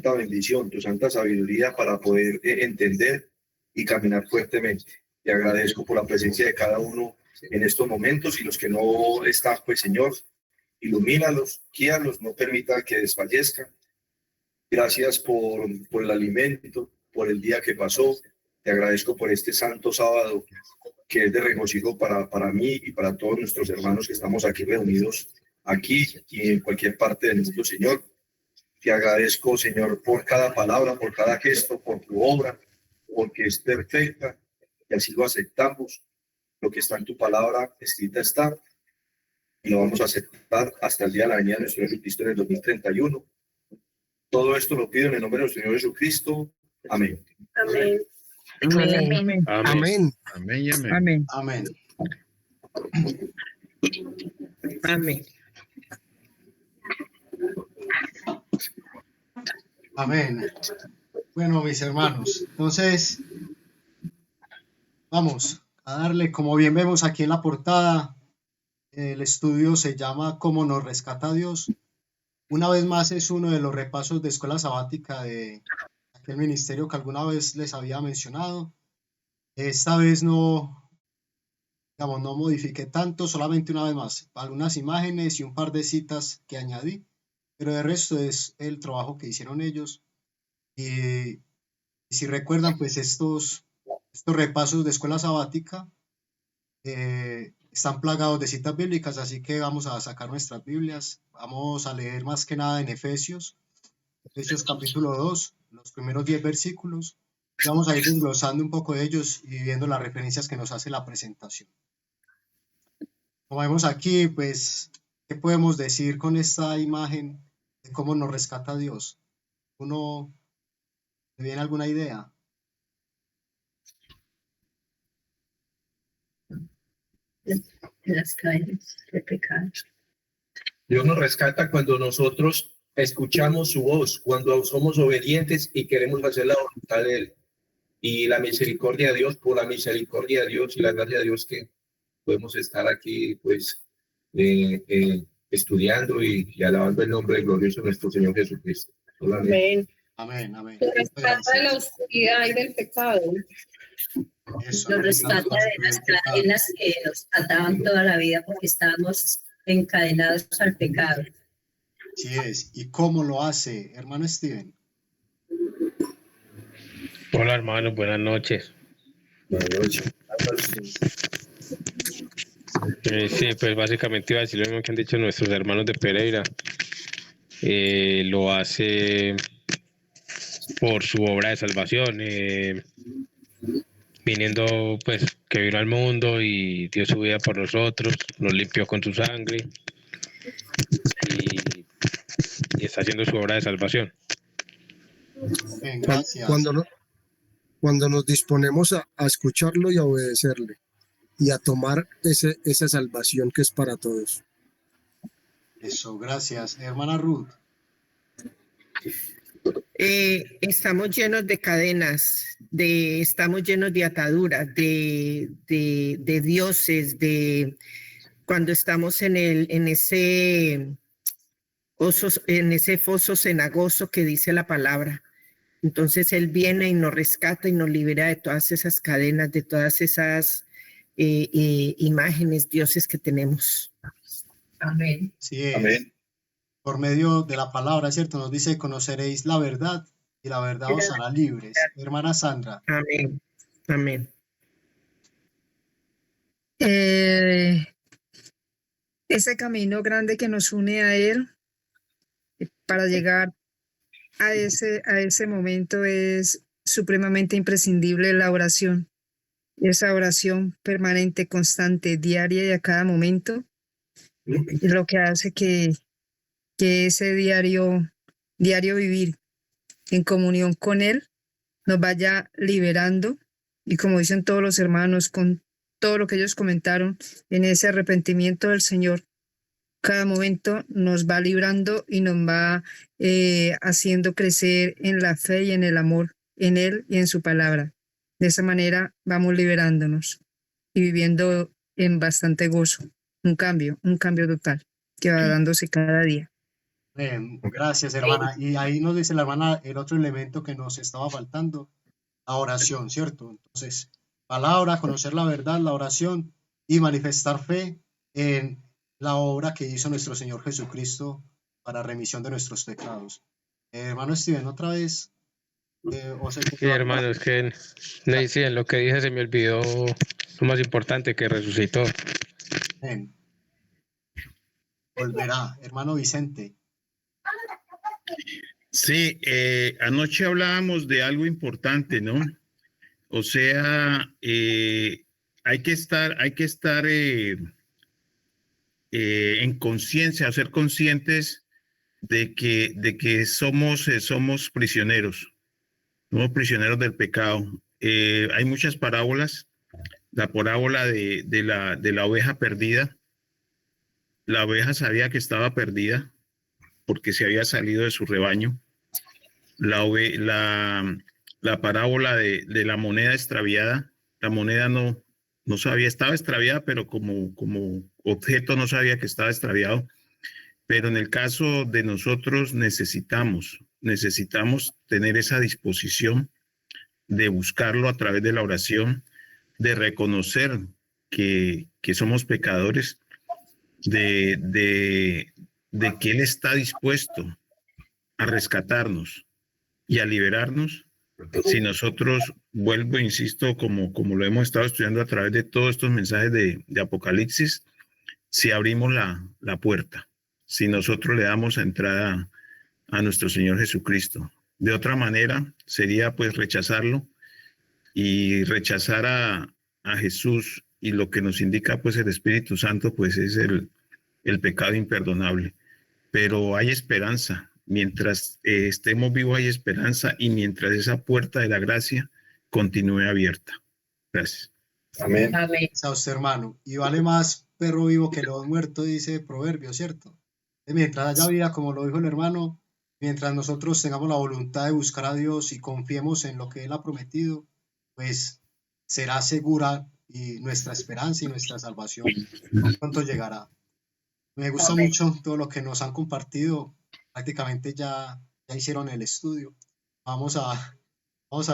santa bendición, tu santa sabiduría para poder entender y caminar fuertemente. Te agradezco por la presencia de cada uno en estos momentos, y los que no están, pues Señor, ilumínalos, guíalos, no permita que desfallezcan. Gracias por el alimento, por el día que pasó. Te agradezco por este santo sábado que es de regocijo para mí y para todos nuestros hermanos que estamos aquí reunidos, aquí y en cualquier parte del mundo, Señor. Te agradezco, Señor, por cada palabra, por cada gesto, por tu obra, porque es perfecta y así lo aceptamos. Lo que está en tu palabra escrita está, y lo vamos a aceptar hasta el día de la venida de nuestro Jesucristo en el 2031. Todo esto lo pido en el nombre de nuestro Señor Jesucristo. Amén. Amén. Amén. Amén. Amén. Amén. Amén. Amén. Amén. Bueno, mis hermanos, entonces vamos a darle, como bien vemos aquí en la portada, el estudio se llama ¿Cómo nos rescata Dios? Una vez más es uno de los repasos de escuela sabática de aquel ministerio que alguna vez les había mencionado. Esta vez no, digamos, no modifiqué tanto, solamente una vez más, algunas imágenes y un par de citas que añadí, pero de resto es el trabajo que hicieron ellos. Y si recuerdan, pues estos repasos de escuela sabática están plagados de citas bíblicas, así que vamos a sacar nuestras Biblias. Vamos a leer más que nada en Efesios capítulo 2, los primeros 10 versículos. Y vamos a ir desglosando un poco de ellos y viendo las referencias que nos hace la presentación. Como vemos aquí, pues, ¿qué podemos decir con esta imagen de cómo nos rescata Dios? ¿Uno le viene alguna idea? Las cadenas de pecado. Dios nos rescata cuando nosotros escuchamos su voz, cuando somos obedientes y queremos hacer la voluntad de Él. Y la misericordia de Dios, por la misericordia de Dios y la gracia de Dios, que podemos estar aquí, pues, estudiando y alabando el nombre glorioso de nuestro Señor Jesucristo. Amén. Amén, amén. Nos rescata de la oscuridad y del pecado. Eso, Nos rescata de las cadenas que nos ataban toda la vida porque estábamos encadenados al pecado. Así es. ¿Y cómo lo hace, hermano Steven? Hola, hermanos, buenas noches. Buenas noches. Sí, pues básicamente iba a decir lo mismo que han dicho nuestros hermanos de Pereira. Lo hace por su obra de salvación, viniendo, pues, que vino al mundo y dio su vida por nosotros, nos limpió con su sangre y está haciendo su obra de salvación. Bien, gracias. Cuando nos disponemos a escucharlo y a obedecerle y a tomar esa salvación que es para todos. Eso, gracias. Hermana Ruth. Estamos llenos de cadenas, estamos llenos de ataduras, de dioses, cuando estamos en ese foso cenagoso que dice la palabra. Entonces Él viene y nos rescata y nos libera de todas esas cadenas, de todas esas imágenes, dioses que tenemos. Amén. Sí es. Amén. Por medio de la palabra, ¿cierto? Nos dice, conoceréis la verdad y la verdad os hará libres. Hermana Sandra. Amén. Amén. Ese camino grande que nos une a Él para llegar a ese momento es supremamente imprescindible la oración. Esa oración permanente, constante, diaria y a cada momento es lo que hace que ese diario vivir en comunión con Él nos vaya liberando, y como dicen todos los hermanos, con todo lo que ellos comentaron, en ese arrepentimiento del Señor, cada momento nos va librando y nos va haciendo crecer en la fe y en el amor, en Él y en su palabra. De esa manera vamos liberándonos y viviendo en bastante gozo, un cambio total que va dándose cada día. Gracias, hermana. Y ahí nos dice la hermana el otro elemento que nos estaba faltando, la oración, ¿cierto? Entonces, palabra, conocer la verdad, la oración y manifestar fe en la obra que hizo nuestro Señor Jesucristo para remisión de nuestros pecados. Hermano Steven, otra vez. Sí, hermano, es que en lo que dije se me olvidó lo más importante, que resucitó. Volverá, hermano Vicente. Sí, anoche hablábamos de algo importante, ¿no? O sea, hay que estar en conciencia, ser conscientes de que somos prisioneros. Somos prisioneros del pecado. Hay muchas parábolas. La parábola de la oveja perdida. La oveja sabía que estaba perdida porque se había salido de su rebaño. La parábola de la moneda extraviada. La moneda no sabía, estaba extraviada, pero como objeto no sabía que estaba extraviado. Pero en el caso de nosotros necesitamos tener esa disposición de buscarlo a través de la oración, de reconocer que somos pecadores, de que Él está dispuesto a rescatarnos y a liberarnos si nosotros, vuelvo, insisto, como lo hemos estado estudiando a través de todos estos mensajes de Apocalipsis, si abrimos la puerta, si nosotros le damos entrada a nuestro Señor Jesucristo. De otra manera, sería pues rechazarlo, y rechazar a Jesús, y lo que nos indica pues el Espíritu Santo, pues es el pecado imperdonable. Pero hay esperanza. Mientras estemos vivos hay esperanza, y mientras esa puerta de la gracia continúe abierta. Gracias. Amén. Amén. A usted, hermano. Y vale más perro vivo que león muerto, dice Proverbio, ¿cierto? Mientras haya vida, como lo dijo el hermano, mientras nosotros tengamos la voluntad de buscar a Dios y confiemos en lo que Él ha prometido, pues será segura y nuestra esperanza y nuestra salvación pronto llegará. Me gusta Amén. mucho todo lo que nos han compartido. Prácticamente ya hicieron el estudio. Vamos a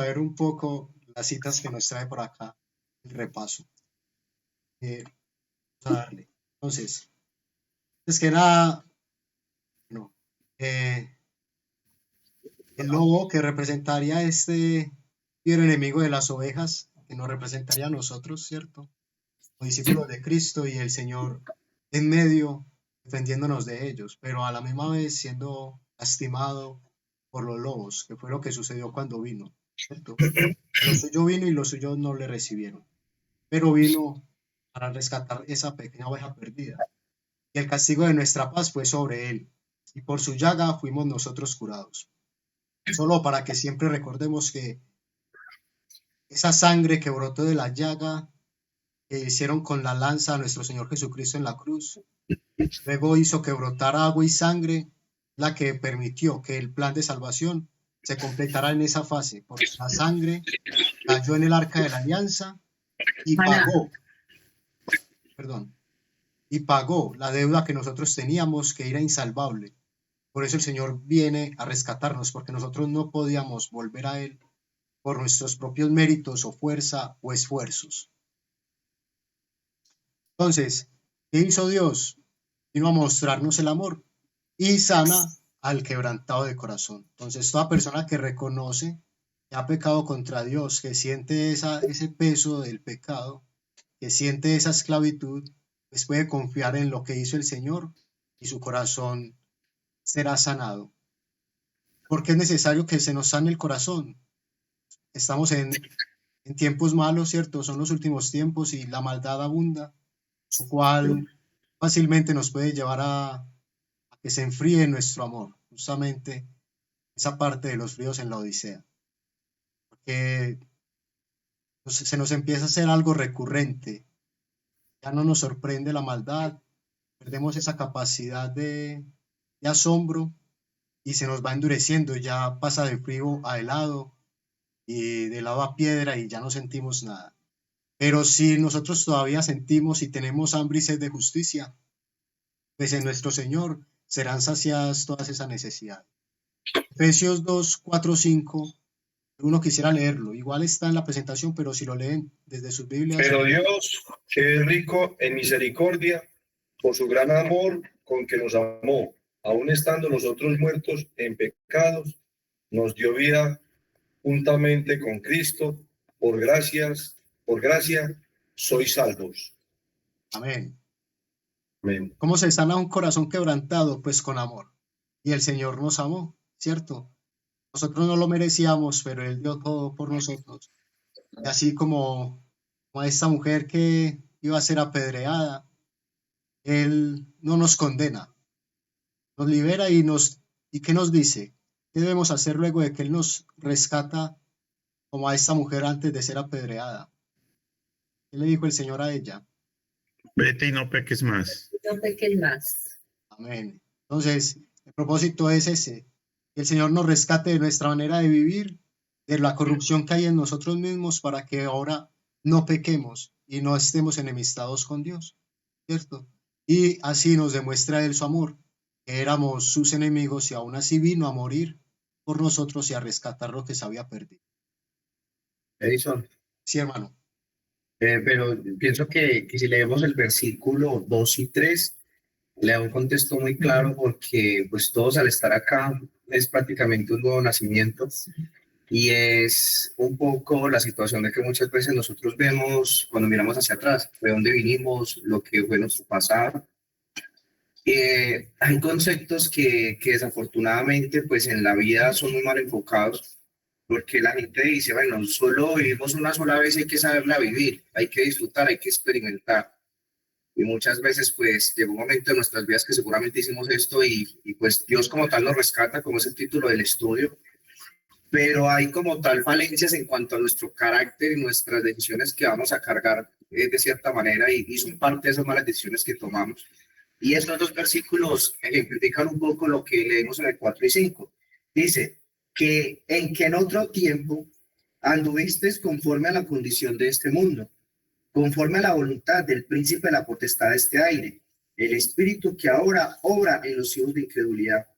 ver un poco las citas que nos trae por acá el repaso. Vamos a darle. Entonces, es que nada, no. El lobo que representaría este fiero enemigo de las ovejas, que nos representaría a nosotros, ¿cierto? Los discípulos de Cristo, y el Señor en medio defendiéndonos de ellos, pero a la misma vez siendo lastimado por los lobos, que fue lo que sucedió cuando vino, ¿cierto? Lo suyo vino y los suyos no le recibieron, pero vino para rescatar esa pequeña oveja perdida. Y el castigo de nuestra paz fue sobre él, y por su llaga fuimos nosotros curados. Solo para que siempre recordemos que esa sangre que brotó de la llaga que hicieron con la lanza a nuestro Señor Jesucristo en la cruz, luego hizo que brotara agua y sangre, la que permitió que el plan de salvación se completara en esa fase, porque la sangre cayó en el arca de la alianza y pagó la deuda que nosotros teníamos, que era insalvable. Por eso el Señor viene a rescatarnos, porque nosotros no podíamos volver a Él por nuestros propios méritos o fuerza o esfuerzos. Entonces, ¿qué hizo Dios? Vino a mostrarnos el amor y sana al quebrantado de corazón. Entonces, toda persona que reconoce que ha pecado contra Dios, que siente ese peso del pecado, que siente esa esclavitud, pues puede confiar en lo que hizo el Señor y su corazón será sanado. Porque es necesario que se nos sane el corazón. Estamos en tiempos malos, ¿cierto? Son los últimos tiempos y la maldad abunda, lo cual fácilmente nos puede llevar a que se enfríe nuestro amor, justamente esa parte de los fríos en la Odisea, porque se nos empieza a hacer algo recurrente, ya no nos sorprende la maldad, perdemos esa capacidad de asombro y se nos va endureciendo, ya pasa de frío a helado y de helado a piedra y ya no sentimos nada. Pero si nosotros todavía sentimos y tenemos hambre y sed de justicia, pues en nuestro Señor serán saciadas todas esas necesidades. Efesios 2, 4, 5, uno quisiera leerlo, igual está en la presentación, pero si lo leen desde sus Biblias. Pero Dios, que es rico en misericordia, por su gran amor con que nos amó, aun estando nosotros muertos en pecados, nos dio vida juntamente con Cristo, por gracia sois salvos. Amén. Amén. ¿Cómo se sana un corazón quebrantado? Pues con amor. Y el Señor nos amó, ¿cierto? Nosotros no lo merecíamos, pero Él dio todo por nosotros. Y así como a esta mujer que iba a ser apedreada, Él no nos condena, nos libera ¿y qué nos dice? ¿Qué debemos hacer luego de que Él nos rescata como a esta mujer antes de ser apedreada? ¿Qué le dijo el Señor a ella? Vete y no peques más. No peques más. Amén. Entonces, el propósito es ese, que el Señor nos rescate de nuestra manera de vivir, de la corrupción que hay en nosotros mismos, para que ahora no pequemos y no estemos enemistados con Dios, ¿cierto? Y así nos demuestra Él su amor, que éramos sus enemigos y aún así vino a morir por nosotros y a rescatar lo que se había perdido. Edison, Sí, hermano. pero pienso que si leemos el versículo 2 y 3, le da un contexto muy claro porque pues todos al estar acá es prácticamente un nuevo nacimiento y es un poco la situación de que muchas veces nosotros vemos cuando miramos hacia atrás, de dónde vinimos, lo que fue nuestro pasado. Hay conceptos que desafortunadamente pues en la vida son muy mal enfocados porque la gente dice, bueno, solo vivimos una sola vez y hay que saberla vivir, hay que disfrutar, hay que experimentar. Y muchas veces pues llegó un momento en nuestras vidas que seguramente hicimos esto y pues Dios como tal nos rescata, como es el título del estudio, pero hay como tal falencias en cuanto a nuestro carácter y nuestras decisiones que vamos a cargar de cierta manera y son parte de esas malas decisiones que tomamos. Y estos dos versículos ejemplifican un poco lo que leemos en el 4 y 5. Dice que en otro tiempo anduviste conforme a la condición de este mundo, conforme a la voluntad del príncipe de la potestad de este aire, el espíritu que ahora obra en los hijos de incredulidad,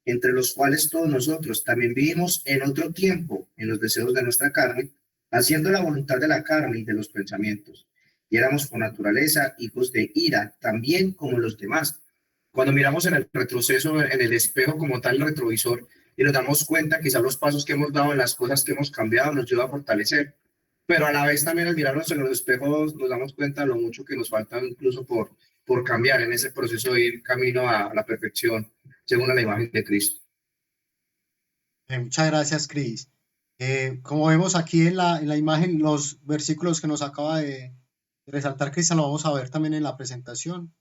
entre los cuales todos nosotros también vivimos en otro tiempo en los deseos de nuestra carne, haciendo la voluntad de la carne y de los pensamientos. Y éramos por naturaleza hijos de ira, también como los demás. Cuando miramos en el retroceso, en el espejo como tal, el retrovisor, y nos damos cuenta quizás los pasos que hemos dado en las cosas que hemos cambiado nos ayuda a fortalecer. Pero a la vez también al mirarnos en los espejos nos damos cuenta de lo mucho que nos falta incluso por cambiar en ese proceso de ir camino a la perfección según la imagen de Cristo. Muchas gracias, Cris. Como vemos aquí en la imagen, los versículos que nos acaba de resaltar Cristian, lo vamos a ver también en la presentación.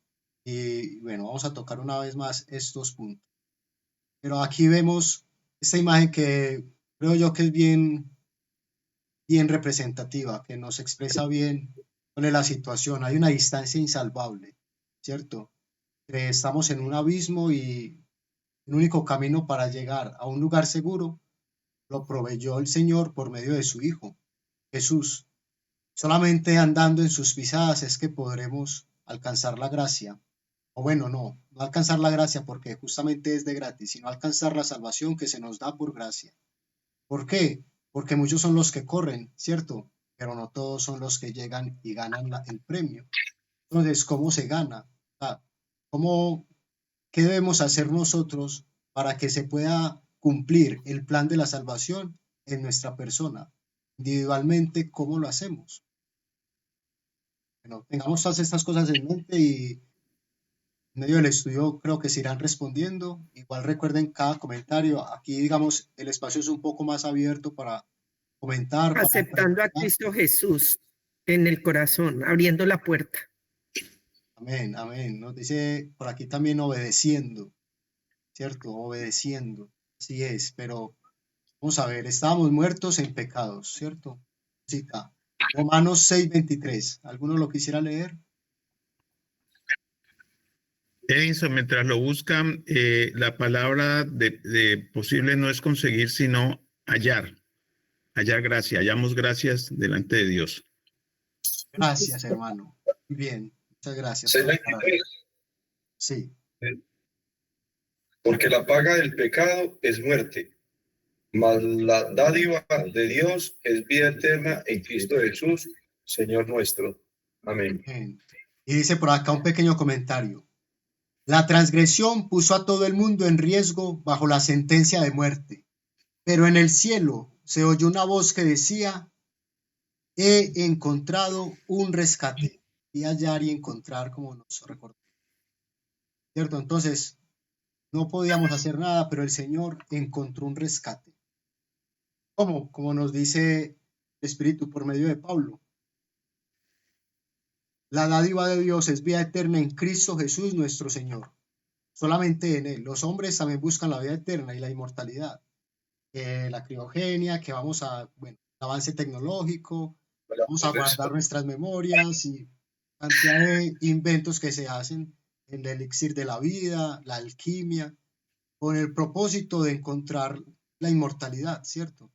Y bueno, vamos a tocar una vez más estos puntos. Pero aquí vemos esta imagen que creo yo que es bien representativa, que nos expresa bien cuál es la situación. Hay una distancia insalvable, ¿cierto? Estamos en un abismo y el único camino para llegar a un lugar seguro lo proveyó el Señor por medio de su Hijo, Jesús. Solamente andando en sus pisadas es que podremos alcanzar la gracia. O bueno, no alcanzar la gracia porque justamente es de gratis, sino alcanzar la salvación que se nos da por gracia. ¿Por qué? Porque muchos son los que corren, ¿cierto? Pero no todos son los que llegan y ganan el premio. Entonces, ¿cómo se gana? ¿Qué debemos hacer nosotros para que se pueda cumplir el plan de la salvación en nuestra persona? Individualmente, ¿cómo lo hacemos? Bueno, tengamos todas estas cosas en mente y en medio del estudio creo que se irán respondiendo. Igual recuerden cada comentario. Aquí, digamos, el espacio es un poco más abierto para comentar. Aceptando a Cristo Jesús en el corazón, abriendo la puerta. Amén, amén. Nos dice por aquí también obedeciendo, ¿cierto? Obedeciendo. Así es, pero vamos a ver, estábamos muertos en pecados, ¿cierto? Cita. Romanos 6:23. ¿Alguno lo quisiera leer? Eso, mientras lo buscan, la palabra de posible no es conseguir, sino hallar gracia, hallamos gracias delante de Dios. Gracias, hermano. Muy bien, muchas gracias. 6:23. Sí. Porque la paga del pecado es muerte, mas la dádiva de Dios es vida eterna en Cristo Jesús, Señor nuestro. Amén. Y dice por acá un pequeño comentario. La transgresión puso a todo el mundo en riesgo bajo la sentencia de muerte, pero en el cielo se oyó una voz que decía: he encontrado un rescate. Y hallar y encontrar, como nos recordó. ¿Cierto? Entonces, no podíamos hacer nada, pero el Señor encontró un rescate. ¿Cómo? Como nos dice el Espíritu por medio de Pablo. La dádiva de Dios es vida eterna en Cristo Jesús nuestro Señor. Solamente en Él. Los hombres también buscan la vida eterna y la inmortalidad. La criogenia, que vamos a, bueno, avance tecnológico, vamos a guardar nuestras memorias y cantidad de inventos que se hacen, el elixir de la vida, la alquimia, con el propósito de encontrar la inmortalidad, ¿cierto?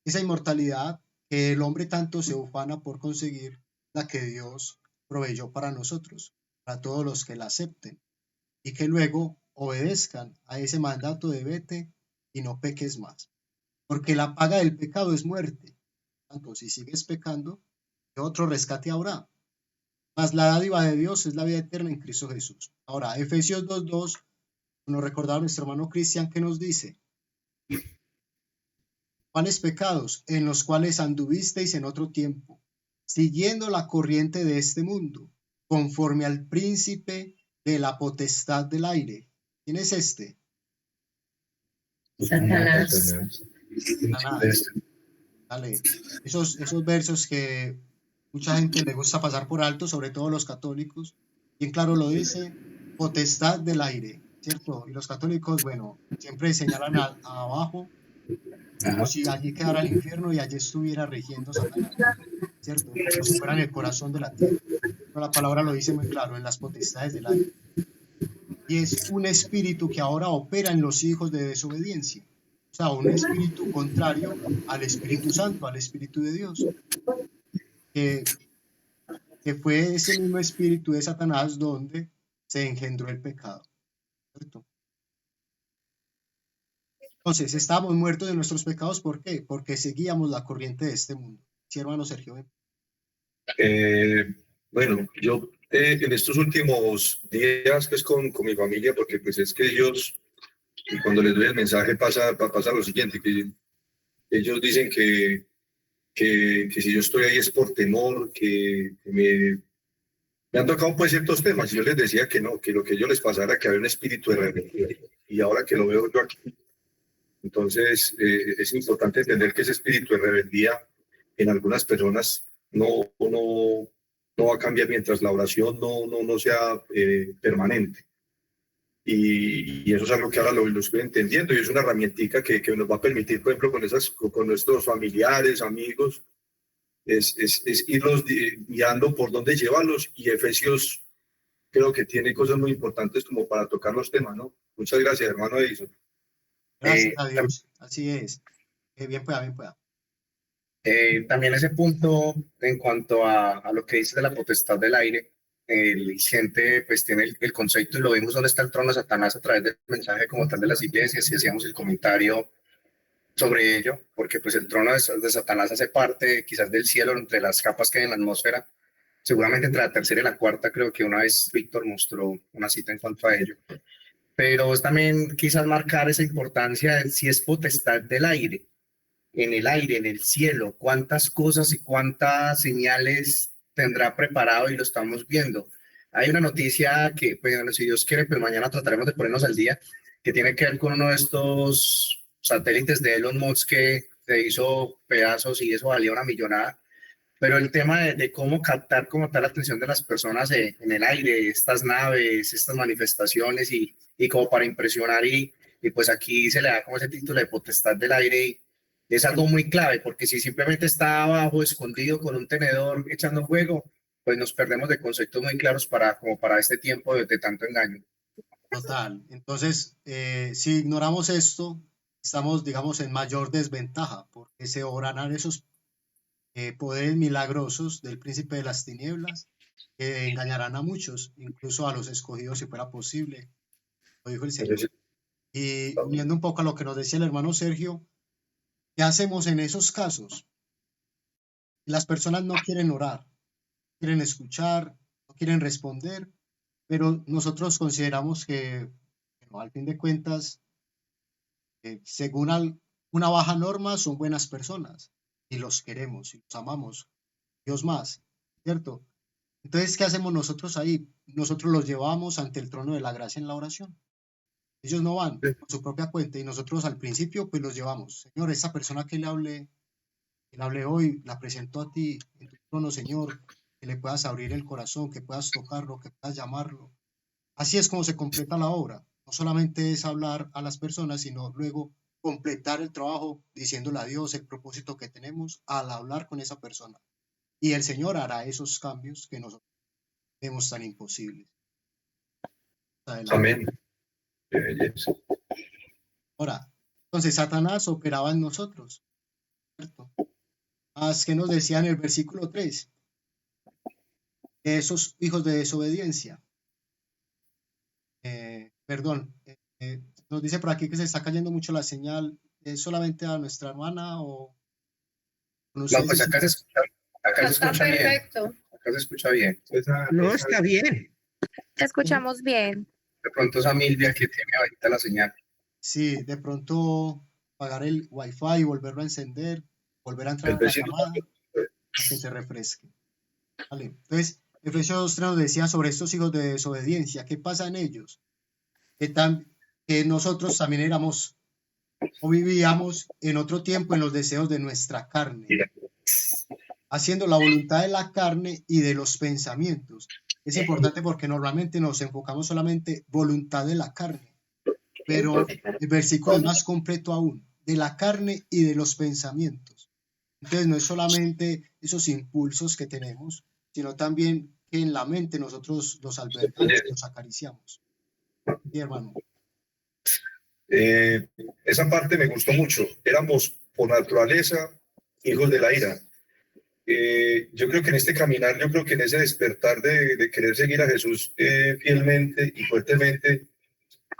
Esa inmortalidad que el hombre tanto se ufana por conseguir, la que Dios proveyó para nosotros, para todos los que la acepten, y que luego obedezcan a ese mandato de vete y no peques más. Porque la paga del pecado es muerte. Tanto si sigues pecando, ¿qué otro rescate habrá? Mas la dádiva de Dios es la vida eterna en Cristo Jesús. Ahora, Efesios 2:2, nos recordaba nuestro hermano Cristian, que nos dice: ¿cuáles pecados? En los cuales anduvisteis en otro tiempo, siguiendo la corriente de este mundo, conforme al príncipe de la potestad del aire. ¿Quién es este? Satanás. Dale. Esos versos que mucha gente le gusta pasar por alto, sobre todo los católicos, bien claro lo dice: potestad del aire, ¿cierto? Y los católicos, bueno, siempre señalan abajo, como si allí quedara el infierno y allí estuviera rigiendo Satanás, ¿cierto? Como si fuera en el corazón de la tierra. Pero la palabra lo dice muy claro: en las potestades del aire. Y es un espíritu que ahora opera en los hijos de desobediencia. O sea, un espíritu contrario al Espíritu Santo, al Espíritu de Dios. Que fue ese mismo espíritu de Satanás donde se engendró el pecado, ¿cierto? Entonces, estábamos muertos de nuestros pecados. ¿Por qué? Porque seguíamos la corriente de este mundo. ¿Sí, hermano Sergio? Bueno, yo en estos últimos días, pues con mi familia, porque pues es que ellos, y cuando les doy el mensaje pasa lo siguiente, que ellos dicen que si yo estoy ahí es por temor, que me han tocado pues ciertos temas, y yo les decía que no, que lo que a ellos les pasara, que había un espíritu de rebeldía, y ahora que lo veo yo aquí, entonces es importante entender que ese espíritu de rebeldía en algunas personas no va a cambiar mientras la oración no sea permanente. Y eso es algo que ahora lo estoy entendiendo, y es una herramientica que nos va a permitir, por ejemplo, con nuestros familiares, amigos, es irlos guiando por dónde llevarlos. Y Efesios creo que tiene cosas muy importantes como para tocar los temas, ¿no? Muchas gracias, hermano Edison. Gracias a Dios, así es. Bien pueda, bien pueda. También ese punto en cuanto a lo que dice de la potestad del aire, el gente pues tiene el concepto, y lo vimos donde está el trono de Satanás a través del mensaje como tal de las iglesias, y hacíamos el comentario sobre ello, porque pues el trono de Satanás hace parte quizás del cielo, entre las capas que hay en la atmósfera, seguramente entre la tercera y la cuarta. Creo que una vez Víctor mostró una cita en cuanto a ello, pero es también quizás marcar esa importancia de si es potestad del aire, en el cielo, cuántas cosas y cuántas señales tendrá preparado, y lo estamos viendo. Hay una noticia que, bueno, si Dios quiere, pues mañana trataremos de ponernos al día, que tiene que ver con uno de estos satélites de Elon Musk que se hizo pedazos y eso valía una millonada. Pero el tema de cómo captar como tal la atención de las personas en el aire, estas naves, estas manifestaciones, y como para impresionar, y pues aquí se le da como ese título de potestad del aire, y es algo muy clave, porque si simplemente está abajo escondido con un tenedor echando fuego, pues nos perdemos de conceptos muy claros como para este tiempo de tanto engaño. Total. Entonces, si ignoramos esto, estamos, digamos, en mayor desventaja, porque se obrarán esos poderes milagrosos del príncipe de las tinieblas, que engañarán a muchos, incluso a los escogidos si fuera posible. Lo dijo el Señor. Y uniendo un poco a lo que nos decía el hermano Sergio, ¿qué hacemos en esos casos? Las personas no quieren orar, quieren escuchar, no quieren responder, pero nosotros consideramos que, bueno, al fin de cuentas, según una baja norma, son buenas personas y los queremos y los amamos, Dios más, ¿cierto? Entonces, ¿qué hacemos nosotros ahí? Nosotros los llevamos ante el trono de la gracia en la oración. Ellos no van por su propia cuenta y nosotros al principio pues los llevamos. Señor, esta persona que le hablé hoy, la presento a ti en tu trono, Señor, que le puedas abrir el corazón, que puedas tocarlo, que puedas llamarlo. Así es como se completa la obra. No solamente es hablar a las personas, sino luego completar el trabajo diciéndole a Dios el propósito que tenemos al hablar con esa persona. Y el Señor hará esos cambios que nosotros vemos tan imposibles. Adelante. Amén. Qué belleza. Ahora, entonces Satanás operaba en nosotros, ¿cierto? Más que nos decía en el versículo 3, esos hijos de desobediencia. Nos dice por aquí que se está cayendo mucho la señal. ¿Es solamente a nuestra hermana o no? Pues acá se escucha bien. Perfecto. Acá se escucha bien. No, está bien. Te escuchamos bien. De pronto esa Milvia que tiene ahorita la señal. Sí, de pronto apagar el Wi-Fi y volverlo a encender, volver a entrar a la llamada, para que se refresque. Vale. Entonces, Efesios 3 nos decía sobre estos hijos de desobediencia. ¿Qué pasa en ellos? Que nosotros también éramos o vivíamos en otro tiempo en los deseos de nuestra carne, haciendo la voluntad de la carne y de los pensamientos. Es importante porque normalmente nos enfocamos solamente voluntad de la carne, pero el versículo es más completo aún, de la carne y de los pensamientos. Entonces no es solamente esos impulsos que tenemos, sino también que en la mente nosotros los albergamos, los acariciamos. Sí, hermano. Esa parte me gustó mucho. Éramos por naturaleza hijos de la ira. Yo creo que en este caminar, yo creo que en ese despertar de querer seguir a Jesús fielmente y fuertemente,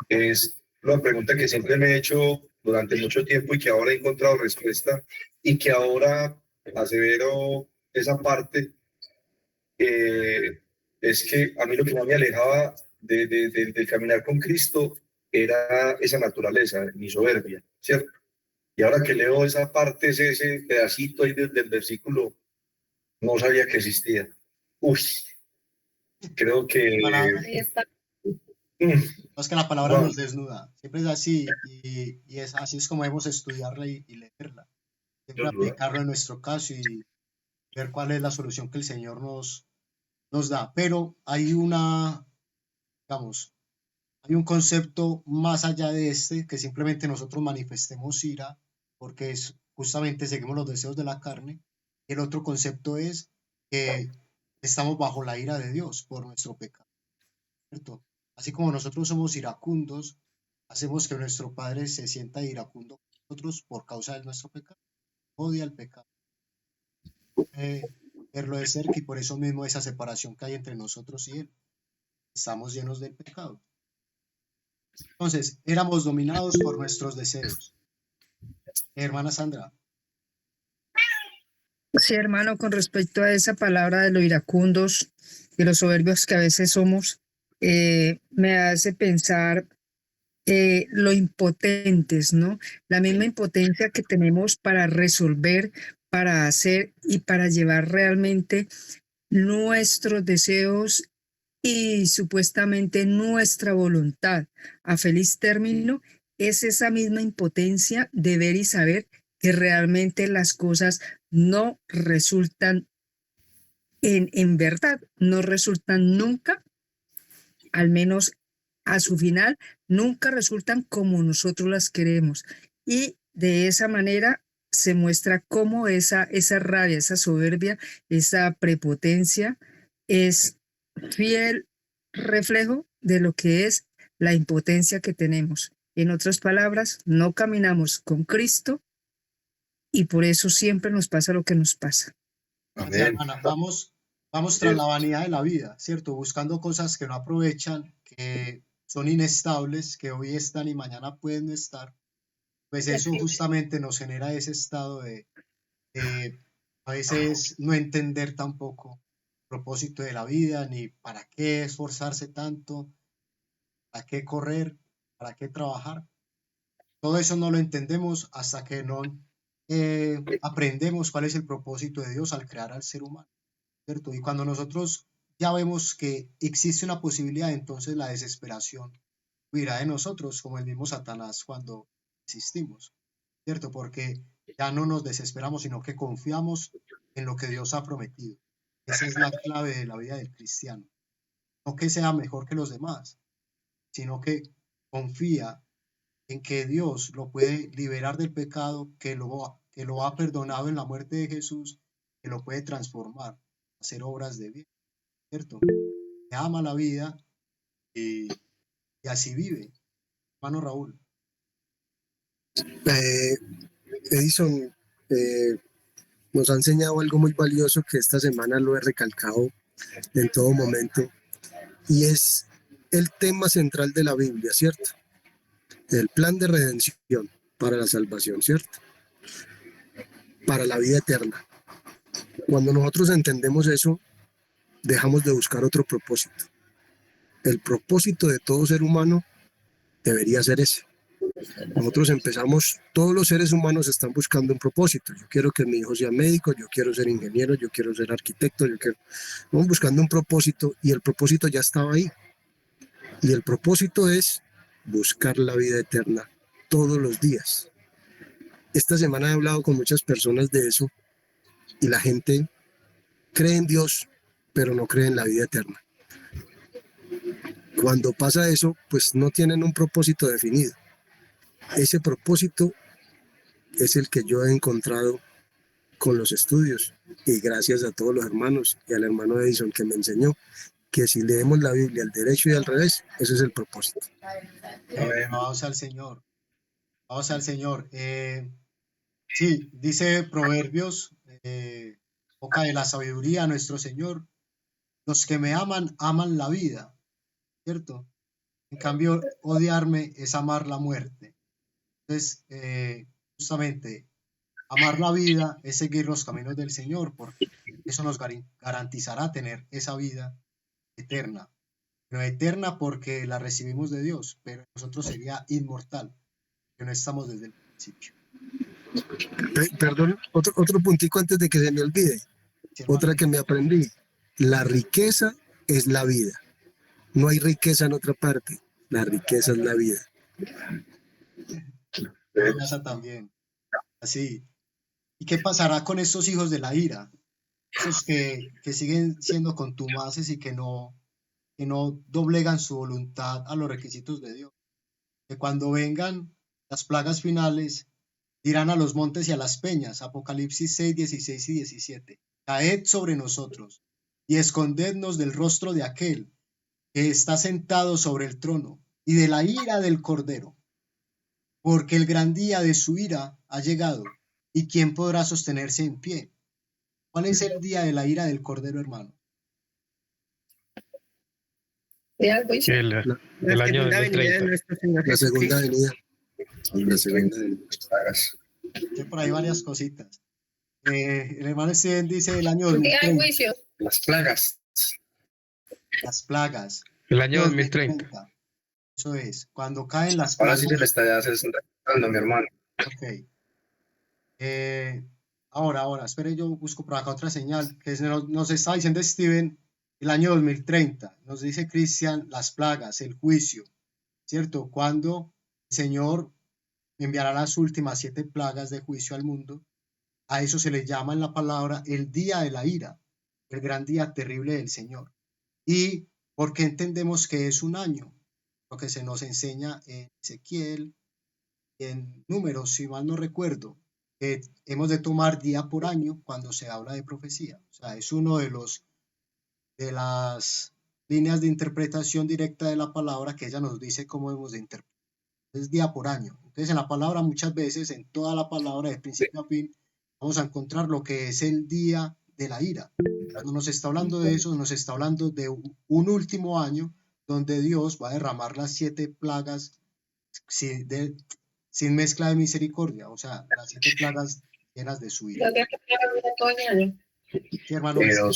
es la pregunta que siempre me he hecho durante mucho tiempo y que ahora he encontrado respuesta y que ahora asevero esa parte, es que a mí lo que más me alejaba del caminar con Cristo era esa naturaleza, mi soberbia, ¿cierto? Y ahora que leo esa parte, ese pedacito ahí del versículo, no sabía que existía. Uy, creo que... Es que la palabra nos desnuda, siempre es así, y es así es como debemos estudiarla y leerla, siempre aplicarlo en nuestro caso y ver cuál es la solución que el Señor nos da. Pero hay hay un concepto más allá de que simplemente nosotros manifestemos ira, porque justamente seguimos los deseos de la carne. El otro concepto es que estamos bajo la ira de Dios por nuestro pecado, ¿cierto? Así como nosotros somos iracundos, hacemos que nuestro Padre se sienta iracundo con nosotros por causa de nuestro pecado. Odia el pecado. Verlo de cerca y por eso mismo esa separación que hay entre nosotros y Él. Estamos llenos del pecado. Entonces, éramos dominados por nuestros deseos. Hermana Sandra. Sí, hermano, con respecto a esa palabra de los iracundos y los soberbios que a veces somos, me hace pensar lo impotentes, ¿no? La misma impotencia que tenemos para resolver, para hacer y para llevar realmente nuestros deseos y supuestamente nuestra voluntad a feliz término, es esa misma impotencia de ver y saber que realmente las cosas no resultan en verdad, no resultan nunca, al menos a su final, nunca resultan como nosotros las queremos. Y de esa manera se muestra cómo esa rabia, esa soberbia, esa prepotencia es fiel reflejo de lo que es la impotencia que tenemos. En otras palabras, no caminamos con Cristo y por eso siempre nos pasa lo que nos pasa. Amén. Hermana, vamos tras la vanidad de la vida, ¿cierto? Buscando cosas que no aprovechan, que son inestables, que hoy están y mañana pueden no estar, pues eso justamente nos genera ese estado de a veces no entender tampoco el propósito de la vida, ni para qué esforzarse tanto, para qué correr, para qué trabajar. Todo eso no lo entendemos hasta que no aprendemos cuál es el propósito de Dios al crear al ser humano, ¿cierto? Y cuando nosotros ya vemos que existe una posibilidad, entonces la desesperación huirá de nosotros, como el mismo Satanás cuando existimos, ¿cierto? Porque ya no nos desesperamos, sino que confiamos en lo que Dios ha prometido. Esa es la clave de la vida del cristiano. No que sea mejor que los demás, sino que confía en que Dios lo puede liberar del pecado, que lo ha perdonado en la muerte de Jesús, que lo puede transformar, hacer obras de bien, ¿cierto? Que ama la vida y así vive. Hermano Raúl. Edison nos ha enseñado algo muy valioso que esta semana lo he recalcado en todo momento, y es el tema central de la Biblia, ¿cierto? El plan de redención para la salvación, ¿cierto? Para la vida eterna. Cuando nosotros entendemos eso, dejamos de buscar otro propósito. El propósito de todo ser humano debería ser ese. Nosotros empezamos, todos los seres humanos están buscando un propósito. Yo quiero que mi hijo sea médico, yo quiero ser ingeniero, yo quiero ser arquitecto, Estamos buscando un propósito, y el propósito ya estaba ahí. Y el propósito es buscar la vida eterna todos los días. Esta semana he hablado con muchas personas de eso, y la gente cree en Dios, pero no cree en la vida eterna. Cuando pasa eso, pues no tienen un propósito definido. Ese propósito es el que yo he encontrado con los estudios, y gracias a todos los hermanos y al hermano Edison que me enseñó que si leemos la Biblia al derecho y al revés, ese es el propósito. Vamos al Señor. Vamos al Señor. Sí, dice Proverbios, boca de la sabiduría, nuestro Señor. Los que me aman, aman la vida, ¿cierto? En cambio, odiarme es amar la muerte. Entonces, justamente, amar la vida es seguir los caminos del Señor, porque eso nos garantizará tener esa vida eterna. Pero eterna porque la recibimos de Dios, pero nosotros sería inmortal, que no estamos desde el principio. Perdón, otro puntico antes de que se me olvide. Sí, otra que me aprendí: la riqueza es la vida. No hay riqueza en otra parte, la riqueza es la vida. Esa también. Así. ¿Y qué pasará con estos hijos de la ira? Esos que siguen siendo contumaces y que no doblegan su voluntad a los requisitos de Dios. Que cuando vengan las plagas finales, dirán a los montes y a las peñas, Apocalipsis 6, 16 y 17, caed sobre nosotros y escondednos del rostro de aquel que está sentado sobre el trono y de la ira del Cordero, porque el gran día de su ira ha llegado, y ¿quién podrá sostenerse en pie? ¿Cuál es el día de la ira del Cordero, hermano? El año segunda venida de 2030. nuestro Señor La segunda Jesucristo. venida. La segunda venida. Hay por ahí varias cositas. El hermano Steven dice el año 2030. Las plagas. Las plagas. El año 2030. Eso es, cuando caen las Ahora plagas. sí se me está recordando, mi hermano. Ok. Ahora, espere, yo busco por acá otra señal que nos está diciendo Steven, el año 2030. Nos dice Cristian, las plagas, el juicio, ¿cierto? Cuando el Señor enviará las últimas 7 plagas de juicio al mundo. A eso se le llama en la palabra el día de la ira, el gran día terrible del Señor. ¿Y por qué entendemos que es un año? Lo que se nos enseña en Ezequiel, en Números, si mal no recuerdo, que hemos de tomar día por año cuando se habla de profecía. O sea, es uno de las líneas de interpretación directa de la palabra que ella nos dice cómo hemos de interpretar. Es día por año. Entonces, en la palabra, muchas veces, en toda la palabra, de principio a fin, vamos a encontrar lo que es el día de la ira. Cuando nos está hablando de eso, nos está hablando de un último año donde Dios va a derramar las 7 plagas sin mezcla de misericordia, o sea, las 7 plagas llenas de su ira. Sí, hermano. Pero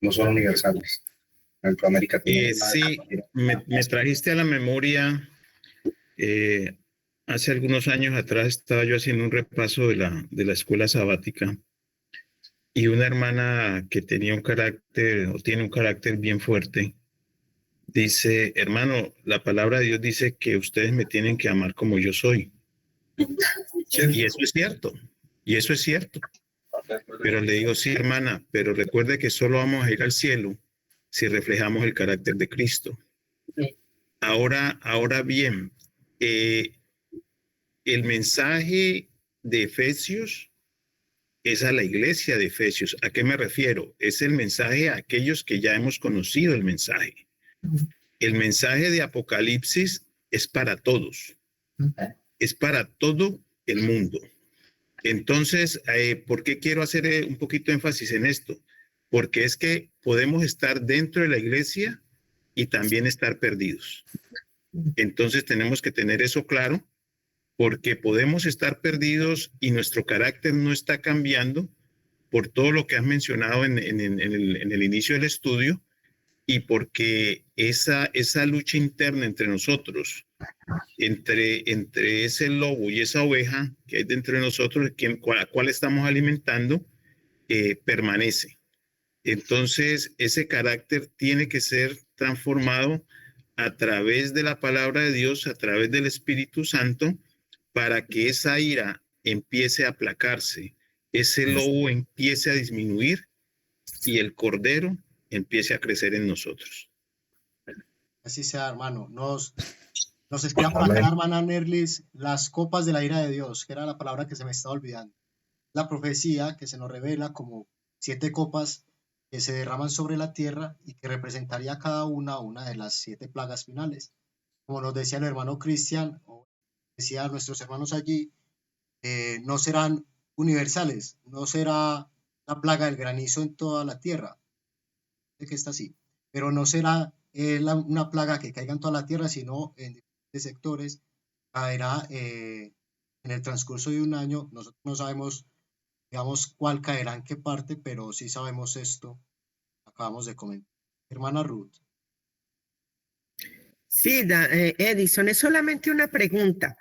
no son universales. En América sí, me trajiste a la memoria, hace algunos años atrás estaba yo haciendo un repaso de la escuela sabática y una hermana que tenía un carácter o tiene un carácter bien fuerte, dice, hermano, la palabra de Dios dice que ustedes me tienen que amar como yo soy. Y eso es cierto, Pero le digo, sí, hermana, pero recuerde que solo vamos a ir al cielo si reflejamos el carácter de Cristo. Ahora bien, el mensaje de Efesios es a la iglesia de Efesios. ¿A qué me refiero? Es el mensaje a aquellos que ya hemos conocido el mensaje. El mensaje de Apocalipsis es para todos. Es para todo el mundo. Entonces, ¿por qué quiero hacer un poquito de énfasis en esto? Porque es que podemos estar dentro de la iglesia y también estar perdidos. Entonces tenemos que tener eso claro, porque podemos estar perdidos y nuestro carácter no está cambiando por todo lo que has mencionado en el inicio del estudio, y porque esa lucha interna entre nosotros, entre ese lobo y esa oveja que hay dentro de nosotros, a la cual estamos alimentando, permanece. Entonces, ese carácter tiene que ser transformado a través de la palabra de Dios, a través del Espíritu Santo, para que esa ira empiece a aplacarse, ese lobo empiece a disminuir y el cordero empiece a crecer en nosotros. Así sea, hermano. Nos escribía por acá la hermana Nerlis, las copas de la ira de Dios, que era la palabra que se me estaba olvidando. La profecía que se nos revela como 7 copas que se derraman sobre la tierra y que representaría cada una de las 7 plagas finales. Como nos decía el hermano Cristian, o decía nuestros hermanos allí, no serán universales, no será la plaga del granizo en toda la tierra, de que está así, pero no será una plaga que caiga en toda la tierra, sino en diferentes sectores, caerá en el transcurso de un año. Nosotros no sabemos, digamos, cuál caerá en qué parte, pero sí sabemos esto, acabamos de comentar. Hermana Ruth. Sí, Edison, es solamente una pregunta.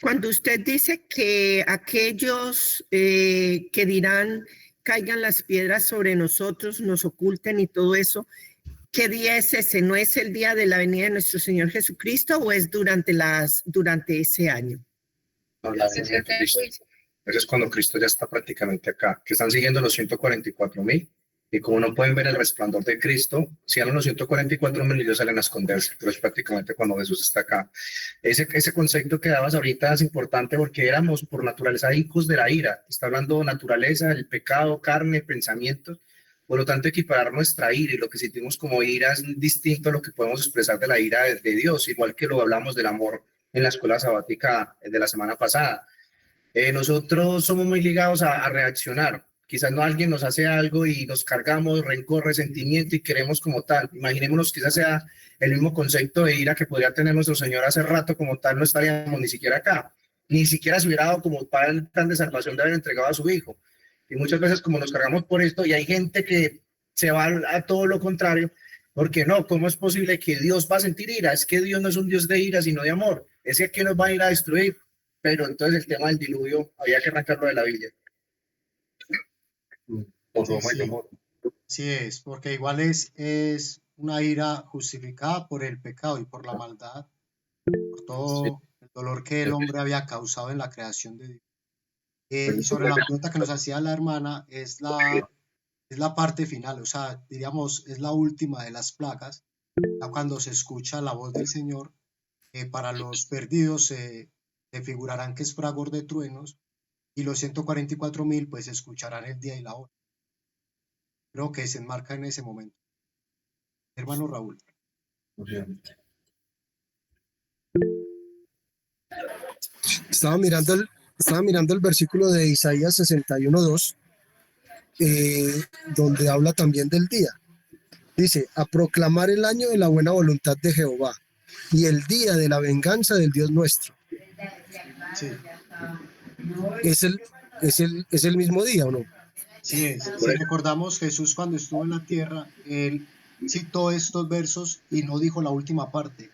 Cuando usted dice que aquellos que dirán caigan las piedras sobre nosotros, nos oculten y todo eso, ¿qué día es ese? ¿No es el día de la venida de nuestro Señor Jesucristo o es durante ese año? No, eso es cuando Cristo ya está prácticamente acá, que están siguiendo los 144,000, y como no pueden ver el resplandor de Cristo, si eran los 144,000 ellos salen a esconderse, pero es prácticamente cuando Jesús está acá. Ese concepto que dabas ahorita es importante porque éramos por naturaleza hijos de la ira. Está hablando de naturaleza, el pecado, carne, pensamientos. Por lo tanto, equiparar nuestra ira y lo que sentimos como ira es distinto a lo que podemos expresar de la ira de Dios, igual que lo hablamos del amor en la escuela sabática de la semana pasada. Nosotros somos muy ligados a reaccionar. Quizás no alguien nos hace algo y nos cargamos rencor, resentimiento y queremos como tal. Imaginémonos que quizás sea el mismo concepto de ira que podría tener nuestro Señor hace rato, como tal no estaríamos ni siquiera acá. Ni siquiera se hubiera dado como para el plan de salvación de haber entregado a su Hijo. Y muchas veces como nos cargamos por esto, y hay gente que se va a todo lo contrario, porque no, ¿cómo es posible que Dios va a sentir ira? Es que Dios no es un Dios de ira, sino de amor. Es que aquí nos va a ir a destruir. Pero entonces el tema del diluvio había que arrancarlo de la Biblia. Sí es, porque igual es una ira justificada por el pecado y por la maldad, por todo el dolor que el hombre había causado en la creación de Dios. Y sobre la pregunta que nos hacía la hermana, es la parte final, o sea, diríamos, es la última de las plagas, cuando se escucha la voz del Señor. Para los perdidos se figurarán que es fragor de truenos, y los 144,000 pues escucharán el día y la hora. Creo que se enmarca en ese momento. Hermano Raúl. Estaba mirando el versículo de Isaías 61:2, donde habla también del día. Dice, a proclamar el año de la buena voluntad de Jehová y el día de la venganza del Dios nuestro. Sí, ¿Es el mismo día o no? sí es. Si recordamos, Jesús cuando estuvo en la tierra, él citó estos versos y no dijo la última parte.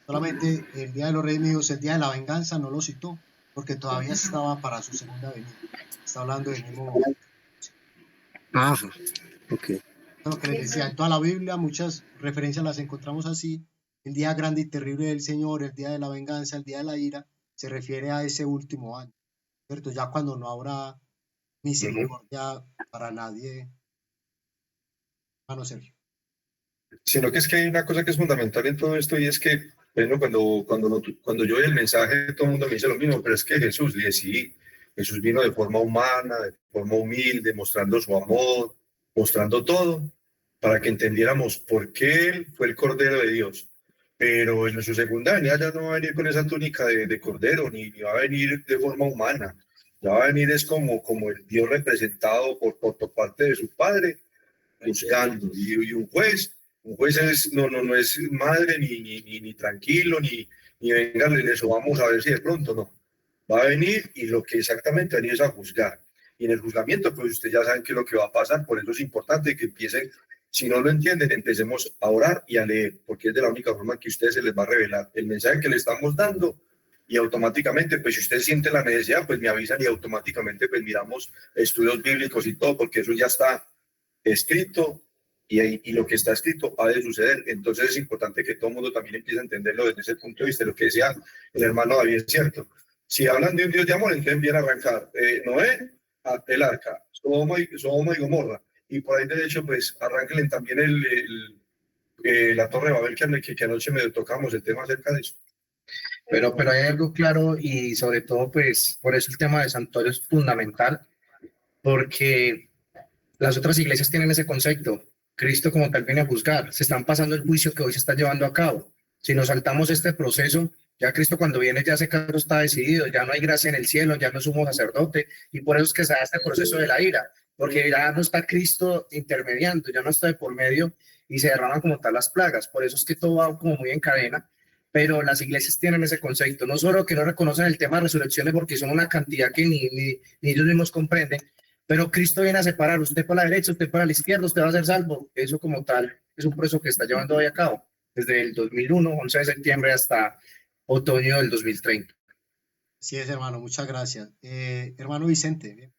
Solamente el día de los redimidos, el día de la venganza, no lo citó, porque todavía estaba para su segunda venida. Está hablando del mismo momento. Ajá, ok. Lo que les decía, en toda la Biblia muchas referencias las encontramos así. El día grande y terrible del Señor, el día de la venganza, el día de la ira, se refiere a ese último año, ¿cierto? Ya cuando no habrá misericordia para nadie. Sergio. Sino que es que hay una cosa que es fundamental en todo esto y es que, bueno, cuando yo doy el mensaje, todo el mundo me dice lo mismo, pero es que Jesús, le sí, Jesús vino de forma humana, de forma humilde, mostrando su amor, mostrando todo, para que entendiéramos por qué Él fue el Cordero de Dios. Pero en su segunda venida ya no va a venir con esa túnica de Cordero, ni va a venir de forma humana. Ya va a venir es como el Dios representado por parte de su Padre, buscando. Y un juez no es madre ni tranquilo, ni venga, eso vamos a ver si de pronto no. Va a venir y lo que exactamente va a venir es a juzgar. Y en el juzgamiento, pues ustedes ya saben qué es lo que va a pasar, por eso es importante que empiecen, si no lo entienden, empecemos a orar y a leer, porque es de la única forma que a ustedes se les va a revelar el mensaje que le estamos dando. Y automáticamente, pues si ustedes sienten la necesidad, pues me avisan y automáticamente pues miramos estudios bíblicos y todo, porque eso ya está escrito y lo que está escrito ha de suceder. Entonces es importante que todo el mundo también empiece a entenderlo desde ese punto de vista. Lo que decía el hermano David es cierto. Si hablan de un Dios de amor, entonces viene a arrancar Noé, el arca, Sodoma y Gomorra. Y por ahí de hecho, pues arranquen también la Torre de Babel que anoche medio tocamos el tema acerca de eso. Pero hay algo claro y sobre todo, pues, por eso el tema de santuario es fundamental, porque las otras iglesias tienen ese concepto. Cristo como tal viene a juzgar. Se están pasando el juicio que hoy se está llevando a cabo. Si nos saltamos este proceso, ya Cristo cuando viene ya ese caso está decidido, ya no hay gracia en el cielo, ya no es sumo sacerdote, y por eso es que se da este proceso de la ira, porque ya no está Cristo intermediando, ya no está de por medio y se derraman como tal las plagas. Por eso es que todo va como muy en cadena. Pero las iglesias tienen ese concepto, no solo que no reconocen el tema de resurrecciones porque son una cantidad que ni ellos mismos comprenden, pero Cristo viene a separar, usted para la derecha, usted para la izquierda, usted va a ser salvo. Eso como tal es un proceso que está llevando hoy a cabo, desde el 2001, 11 de septiembre hasta otoño del 2030. Sí es, hermano, muchas gracias. Hermano Vicente. ¿Bien?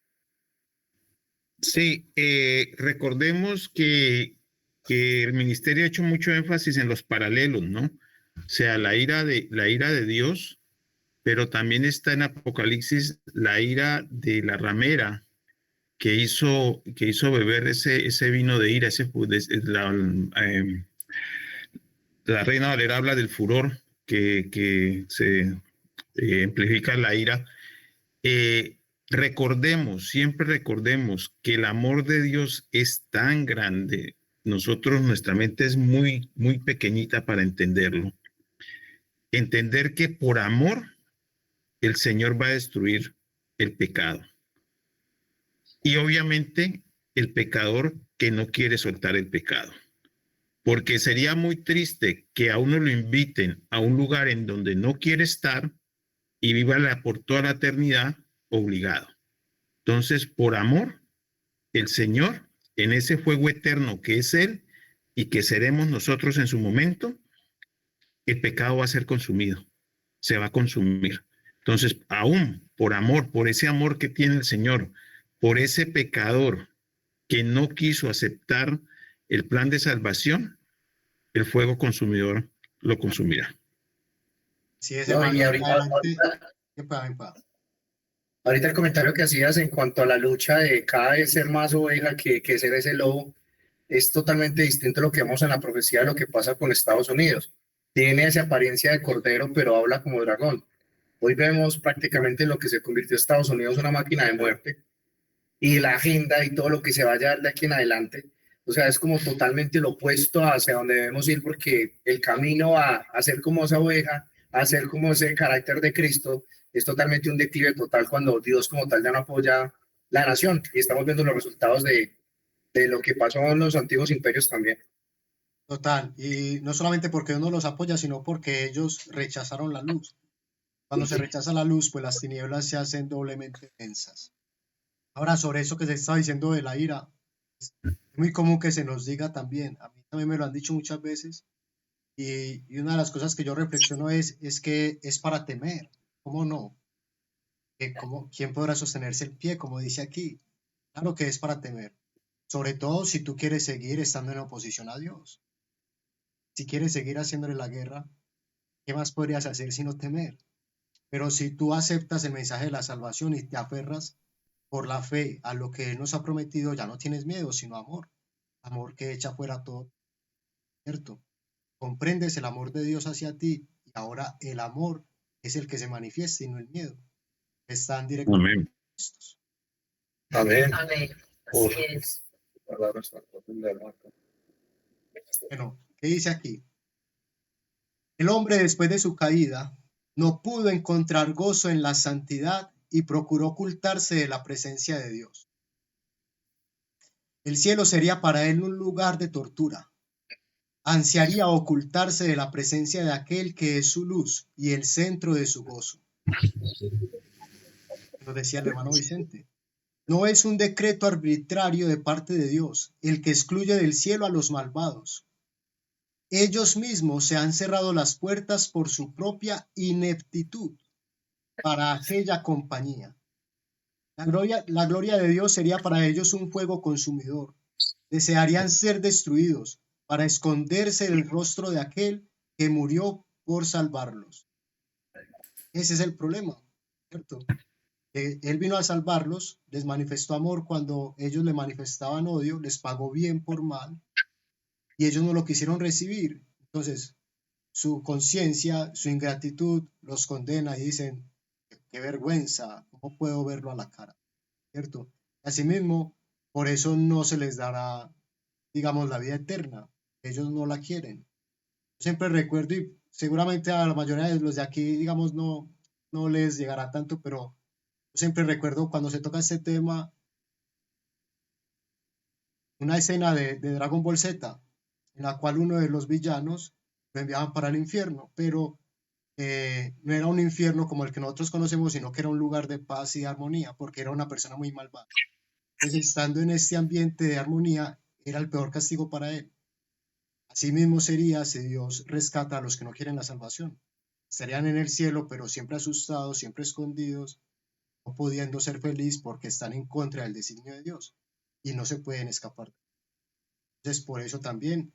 Sí, recordemos que el ministerio ha hecho mucho énfasis en los paralelos, ¿no? O sea, la ira de Dios, pero también está en Apocalipsis la ira de la ramera que hizo beber ese vino de ira, la Reina Valera habla del furor que se amplifica la ira. Siempre recordemos que el amor de Dios es tan grande. Nuestra mente es muy, muy pequeñita para entenderlo. Entender que por amor el Señor va a destruir el pecado. Y obviamente el pecador que no quiere soltar el pecado. Porque sería muy triste que a uno lo inviten a un lugar en donde no quiere estar y viva por toda la eternidad obligado. Entonces, por amor, el Señor, en ese fuego eterno que es Él y que seremos nosotros en su momento, el pecado va a ser consumido, se va a consumir. Entonces, aún por amor, por ese amor que tiene el Señor, por ese pecador que no quiso aceptar el plan de salvación, el fuego consumidor lo consumirá. Sí, es, hermano. Ahorita el comentario que hacías en cuanto a la lucha de cada vez ser más oveja que ser ese lobo, es totalmente distinto a lo que vemos en la profecía de lo que pasa con Estados Unidos. Tiene esa apariencia de cordero, pero habla como dragón. Hoy vemos prácticamente lo que se convirtió Estados Unidos en una máquina de muerte y la agenda y todo lo que se vaya a dar de aquí en adelante. O sea, es como totalmente lo opuesto hacia donde debemos ir, porque el camino a ser como esa oveja, a ser como ese carácter de Cristo, es totalmente un declive total cuando Dios como tal ya no apoya la nación. Y estamos viendo los resultados de lo que pasó en los antiguos imperios también. Total, y no solamente porque uno los apoya, sino porque ellos rechazaron la luz. Cuando se rechaza la luz, pues las tinieblas se hacen doblemente densas. Ahora, sobre eso que se está diciendo de la ira, es muy común que se nos diga también, a mí también me lo han dicho muchas veces, y una de las cosas que yo reflexiono es que es para temer, ¿cómo no? ¿Quién podrá sostenerse el pie, como dice aquí? Claro que es para temer, sobre todo si tú quieres seguir estando en oposición a Dios. Si quieres seguir haciéndole la guerra, ¿qué más podrías hacer sino temer? Pero si tú aceptas el mensaje de la salvación y te aferras por la fe a lo que Él nos ha prometido, ya no tienes miedo, sino amor. Amor que echa fuera todo, ¿cierto? Comprendes el amor de Dios hacia ti y ahora el amor es el que se manifiesta y no el miedo. Están directamente Amén. listos. Amén. Amén. Uf. Así es. Palabras tan profundas, ¿no? Bueno, ¿qué dice aquí? El hombre después de su caída no pudo encontrar gozo en la santidad y procuró ocultarse de la presencia de Dios. El cielo sería para él un lugar de tortura. Ansiaría ocultarse de la presencia de aquel que es su luz y el centro de su gozo. Nos decía el hermano Vicente. No es un decreto arbitrario de parte de Dios el que excluye del cielo a los malvados. Ellos mismos se han cerrado las puertas por su propia ineptitud para aquella compañía. La gloria de Dios sería para ellos un fuego consumidor. Desearían ser destruidos para esconderse del rostro de aquel que murió por salvarlos. Ese es el problema, ¿cierto? Él vino a salvarlos, les manifestó amor cuando ellos le manifestaban odio, les pagó bien por mal y ellos no lo quisieron recibir. Entonces, su conciencia, su ingratitud los condena y dicen, qué vergüenza, ¿cómo puedo verlo a la cara? ¿Cierto? Asimismo, por eso no se les dará, digamos, la vida eterna. Ellos no la quieren. Siempre recuerdo, y seguramente a la mayoría de los de aquí, digamos, no les llegará tanto, pero siempre recuerdo cuando se toca este tema, una escena de Dragon Ball Z, en la cual uno de los villanos lo enviaban para el infierno, pero no era un infierno como el que nosotros conocemos, sino que era un lugar de paz y de armonía, porque era una persona muy malvada. Entonces, estando en este ambiente de armonía, era el peor castigo para él. Asimismo sería si Dios rescata a los que no quieren la salvación. Estarían en el cielo, pero siempre asustados, siempre escondidos, no pudiendo ser feliz porque están en contra del designio de Dios y no se pueden escapar. Entonces, por eso también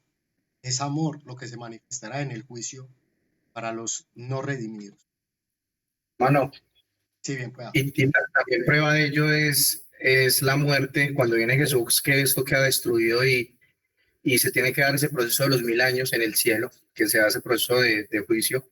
es amor lo que se manifestará en el juicio para los no redimidos. Mano, Sí, bien pueda. y también prueba de ello es la muerte, cuando viene Jesús, que esto queda destruido y se tiene que dar ese proceso de los 1000 años en el cielo, que se hace proceso de juicio,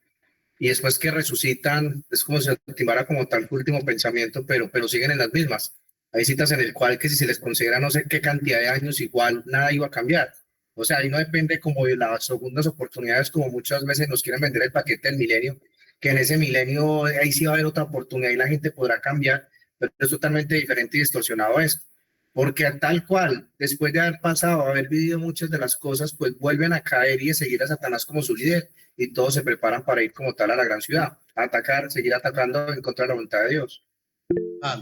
y después que resucitan, es como si se ultimara como tal su último pensamiento, pero siguen en las mismas. Hay citas en el cual que si se les considera no sé qué cantidad de años, igual nada iba a cambiar. O sea, ahí no depende como de las segundas oportunidades, como muchas veces nos quieren vender el paquete del milenio, que en ese milenio ahí sí va a haber otra oportunidad y la gente podrá cambiar, pero es totalmente diferente y distorsionado esto. Porque tal cual, después de haber pasado, haber vivido muchas de las cosas, pues vuelven a caer y a seguir a Satanás como su líder y todos se preparan para ir como tal a la gran ciudad, a atacar, seguir atacando en contra de la voluntad de Dios.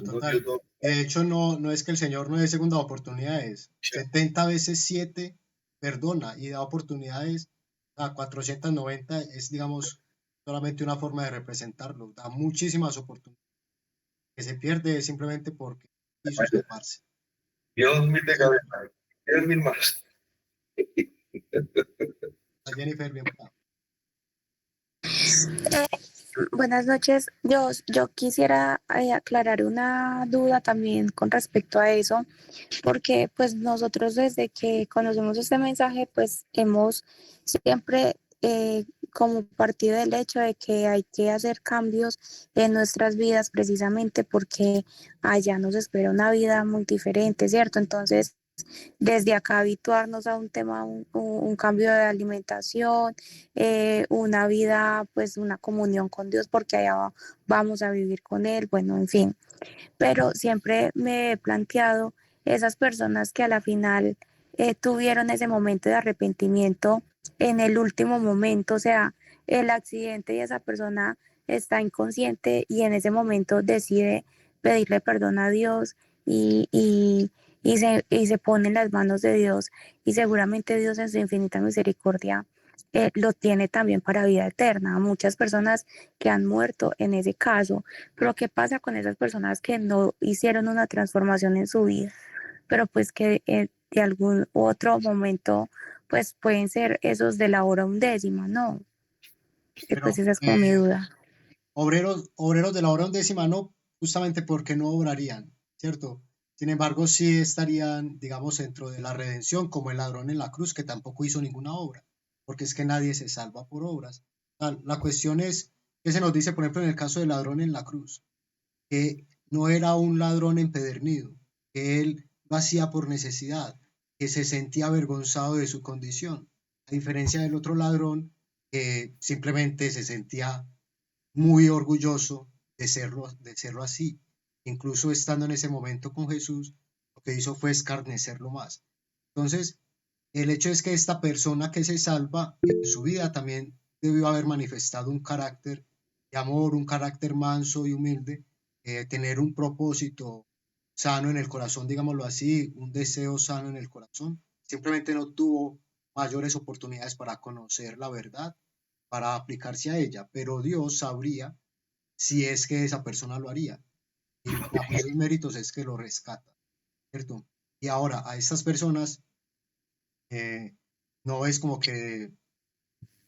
Total. De hecho, no es que el Señor no dé segunda oportunidades. 70 veces 7 perdona y da oportunidades a 490 es, digamos, solamente una forma de representarlo. Da muchísimas oportunidades. Que se pierde simplemente porque quiso escaparse. Dios mil de cabeza. Dios mil más. Jennifer, bien. Buenas noches. Yo quisiera aclarar una duda también con respecto a eso, porque pues nosotros desde que conocemos este mensaje, pues hemos siempre como partido del hecho de que hay que hacer cambios en nuestras vidas precisamente porque allá nos espera una vida muy diferente, ¿cierto? Entonces, desde acá habituarnos a un tema, un cambio de alimentación, una vida, pues una comunión con Dios, porque allá vamos a vivir con Él, bueno, en fin. Pero siempre me he planteado esas personas que a la final tuvieron ese momento de arrepentimiento en el último momento, o sea, el accidente y esa persona está inconsciente y en ese momento decide pedirle perdón a Dios y se pone en las manos de Dios y seguramente Dios en su infinita misericordia lo tiene también para vida eterna. Muchas personas que han muerto en ese caso, pero ¿qué pasa con esas personas que no hicieron una transformación en su vida? Pero pues que de algún otro momento pues pueden ser esos de la hora undécima, ¿no? Pues Pero esa es como mi duda. obreros de la hora undécima no, justamente porque no obrarían, ¿cierto? Sin embargo, sí estarían, digamos, dentro de la redención, como el ladrón en la cruz, que tampoco hizo ninguna obra, porque es que nadie se salva por obras. La cuestión es que se nos dice, por ejemplo, en el caso del ladrón en la cruz, que no era un ladrón empedernido, que él lo hacía por necesidad, que se sentía avergonzado de su condición, a diferencia del otro ladrón que simplemente se sentía muy orgulloso de serlo así. Incluso estando en ese momento con Jesús, lo que hizo fue escarnecerlo más. Entonces, el hecho es que esta persona que se salva en su vida también debió haber manifestado un carácter de amor, un carácter manso y humilde, tener un propósito sano en el corazón, digámoslo así, un deseo sano en el corazón. Simplemente no tuvo mayores oportunidades para conocer la verdad, para aplicarse a ella, pero Dios sabría si es que esa persona lo haría. Y bajo sus méritos es que lo rescata, ¿cierto? Y ahora a estas personas no es como que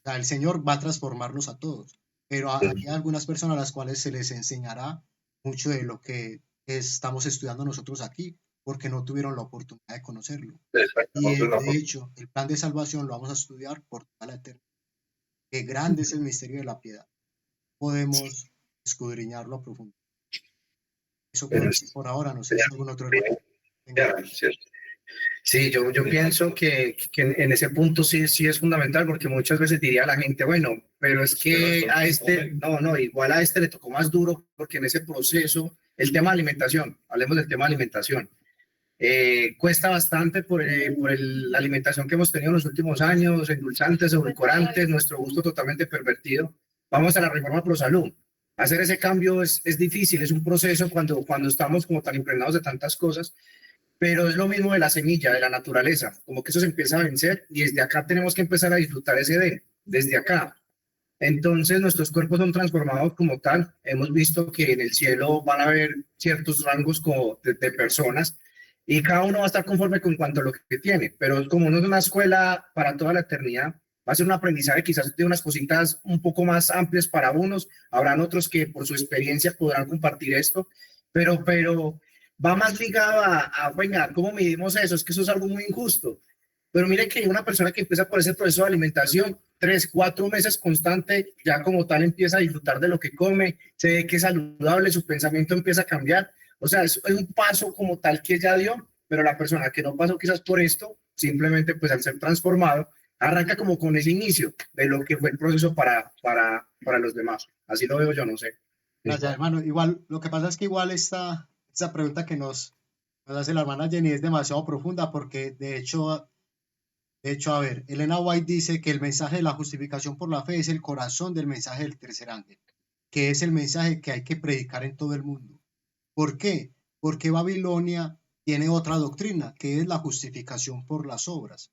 el Señor va a transformarlos a todos, pero hay algunas personas a las cuales se les enseñará mucho de lo que estamos estudiando nosotros aquí, porque no tuvieron la oportunidad de conocerlo. Y de hecho, el plan de salvación lo vamos a estudiar por toda la eternidad. Qué grande es el misterio de la piedad. Podemos escudriñarlo a profundidad. Eso por ahora, no sé si algún otro hermano tenga. Sí, yo pienso que en ese punto sí es fundamental, porque muchas veces diría la gente, bueno, pero es que a este, igual a este le tocó más duro, porque en ese proceso, el tema de alimentación, hablemos del tema de alimentación, cuesta bastante por la alimentación que hemos tenido en los últimos años, endulzantes, edulcorantes, nuestro gusto totalmente pervertido. Vamos a la reforma pro salud. Hacer ese cambio es difícil, es un proceso cuando estamos como tan impregnados de tantas cosas, pero es lo mismo de la semilla, de la naturaleza, como que eso se empieza a vencer y desde acá tenemos que empezar a disfrutar ese desde acá. Entonces nuestros cuerpos son transformados como tal. Hemos visto que en el cielo van a haber ciertos rangos de personas y cada uno va a estar conforme con cuanto a lo que tiene, pero como no es una escuela para toda la eternidad, va a ser un aprendizaje quizás de unas cositas un poco más amplias para unos, habrán otros que por su experiencia podrán compartir esto, pero va más ligado venga, ¿cómo medimos eso? Es que eso es algo muy injusto. Pero mire que una persona que empieza por ese proceso de alimentación, 3, 4 meses constante, ya como tal empieza a disfrutar de lo que come, se ve que es saludable, su pensamiento empieza a cambiar. O sea, es un paso como tal que ya dio, pero la persona que no pasó quizás por esto, simplemente pues al ser transformado, arranca como con ese inicio de lo que fue el proceso para los demás. Así lo veo yo, no sé. Gracias, hermano. Igual, lo que pasa es que igual esa pregunta que nos hace la hermana Jenny es demasiado profunda, porque de hecho, a ver, Elena White dice que el mensaje de la justificación por la fe es el corazón del mensaje del tercer ángel, que es el mensaje que hay que predicar en todo el mundo. ¿Por qué? Porque Babilonia tiene otra doctrina, que es la justificación por las obras,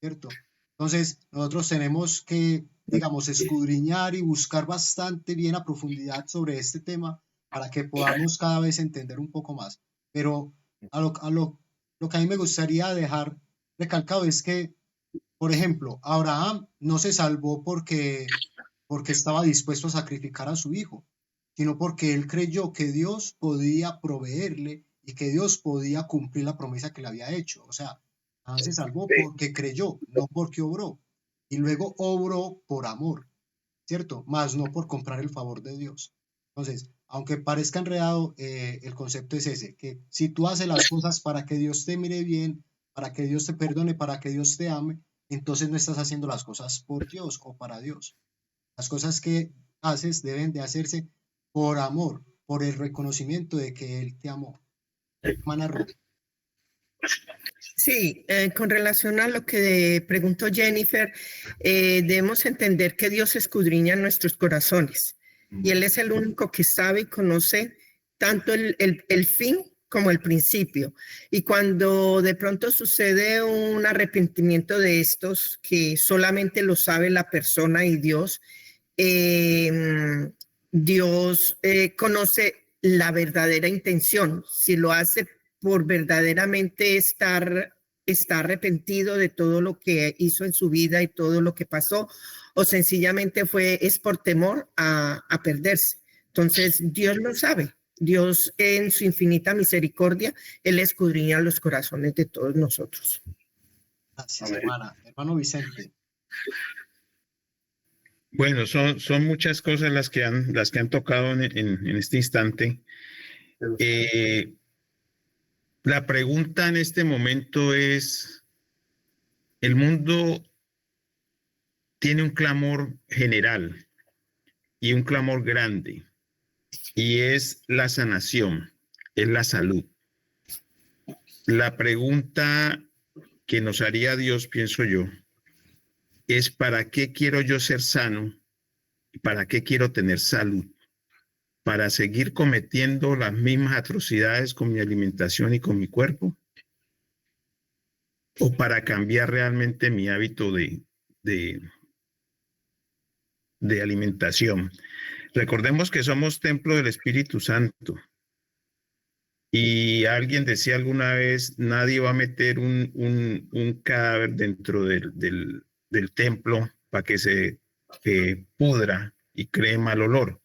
¿cierto? Entonces, nosotros tenemos que, digamos, escudriñar y buscar bastante bien a profundidad sobre este tema para que podamos cada vez entender un poco más. Pero lo que a mí me gustaría dejar recalcado es que, por ejemplo, Abraham no se salvó porque estaba dispuesto a sacrificar a su hijo, sino porque él creyó que Dios podía proveerle y que Dios podía cumplir la promesa que le había hecho. O sea, Abraham se salvó porque creyó, no porque obró. Y luego obró por amor, ¿cierto? Más no por comprar el favor de Dios. Entonces, aunque parezca enredado, el concepto es ese, que si tú haces las cosas para que Dios te mire bien, para que Dios te perdone, para que Dios te ame, entonces no estás haciendo las cosas por Dios o para Dios. Las cosas que haces deben de hacerse por amor, por el reconocimiento de que Él te amó. Hermana Ruth. Sí, con relación a lo que preguntó Jennifer, debemos entender que Dios escudriña nuestros corazones y Él es el único que sabe y conoce tanto el fin como el principio. Y cuando de pronto sucede un arrepentimiento de estos, que solamente lo sabe la persona y Dios, Dios conoce la verdadera intención. Si lo hace por verdaderamente está arrepentido de todo lo que hizo en su vida y todo lo que pasó, o sencillamente es por temor a perderse. Entonces, Dios lo sabe. Dios en su infinita misericordia, Él escudriña los corazones de todos nosotros. Gracias, hermana. Hermano Vicente. Bueno, son muchas cosas las que han tocado en este instante. La pregunta en este momento es, el mundo tiene un clamor general y un clamor grande, y es la sanación, es la salud. La pregunta que nos haría Dios, pienso yo, es ¿para qué quiero yo ser sano? ¿Para qué quiero tener salud? ¿Para seguir cometiendo las mismas atrocidades con mi alimentación y con mi cuerpo? ¿O para cambiar realmente mi hábito de alimentación? Recordemos que somos templo del Espíritu Santo. Y alguien decía alguna vez, nadie va a meter un cadáver dentro del templo para que se pudra y cree mal olor.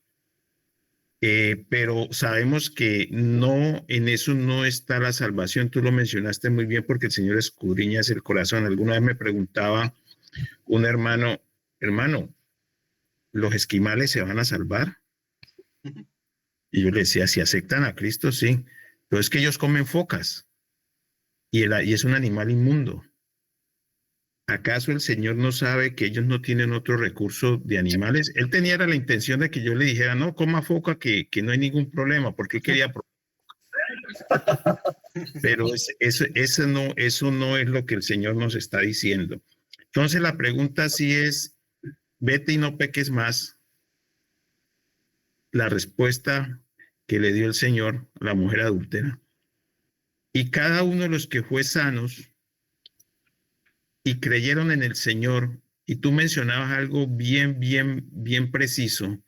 Pero sabemos que no, en eso no está la salvación. Tú lo mencionaste muy bien, porque el Señor escudriña el corazón. Alguna vez me preguntaba un hermano, ¿los esquimales se van a salvar? Y yo le decía, si aceptan a Cristo, sí. Pero es que ellos comen focas y es un animal inmundo. ¿Acaso el Señor no sabe que ellos no tienen otro recurso de animales? Él tenía la intención de que yo le dijera, no, coma foca, que no hay ningún problema, porque él quería. Pero eso no es lo que el Señor nos está diciendo. Entonces la pregunta sí es, vete y no peques más. La respuesta que le dio el Señor a la mujer adúltera. Y cada uno de los que fue sanos y creyeron en el Señor, y tú mencionabas algo bien preciso,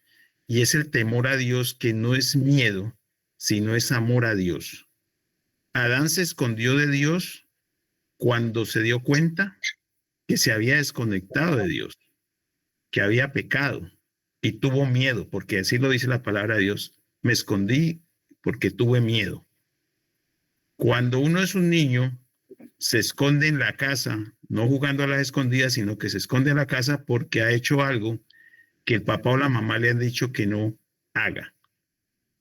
y es el temor a Dios, que no es miedo, sino es amor a Dios. Adán se escondió de Dios cuando se dio cuenta que se había desconectado de Dios, que había pecado, y tuvo miedo, porque así lo dice la palabra de Dios. Me escondí porque tuve miedo. Cuando uno es un niño, se esconde en la casa, no jugando a las escondidas, sino que se esconde en la casa porque ha hecho algo que el papá o la mamá le han dicho que no haga.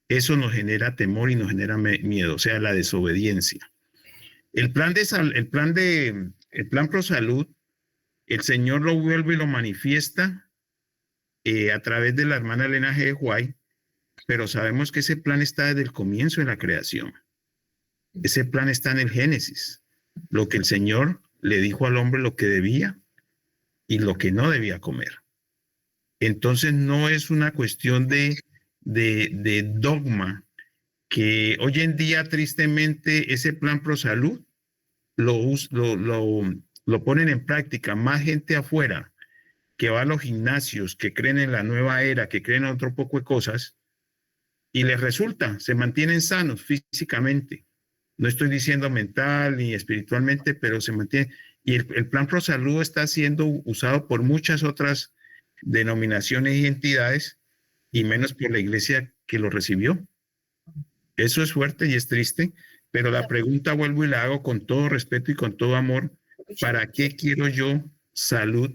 Eso nos genera temor y nos genera miedo, o sea, la desobediencia. El plan Pro Salud, el Señor lo vuelve y lo manifiesta a través de la hermana Elena G. White, pero sabemos que ese plan está desde el comienzo de la creación. Ese plan está en el Génesis. Lo que el Señor le dijo al hombre, lo que debía y lo que no debía comer. Entonces no es una cuestión de dogma, que hoy en día tristemente ese plan Pro Salud lo ponen en práctica más gente afuera que va a los gimnasios, que creen en la nueva era, que creen en otro poco de cosas, y les resulta, se mantienen sanos físicamente. No estoy diciendo mental ni espiritualmente, pero se mantiene. Y el plan Pro Salud está siendo usado por muchas otras denominaciones y entidades, y menos por la iglesia que lo recibió. Eso es fuerte y es triste, pero la pregunta vuelvo y la hago con todo respeto y con todo amor. ¿Para qué quiero yo salud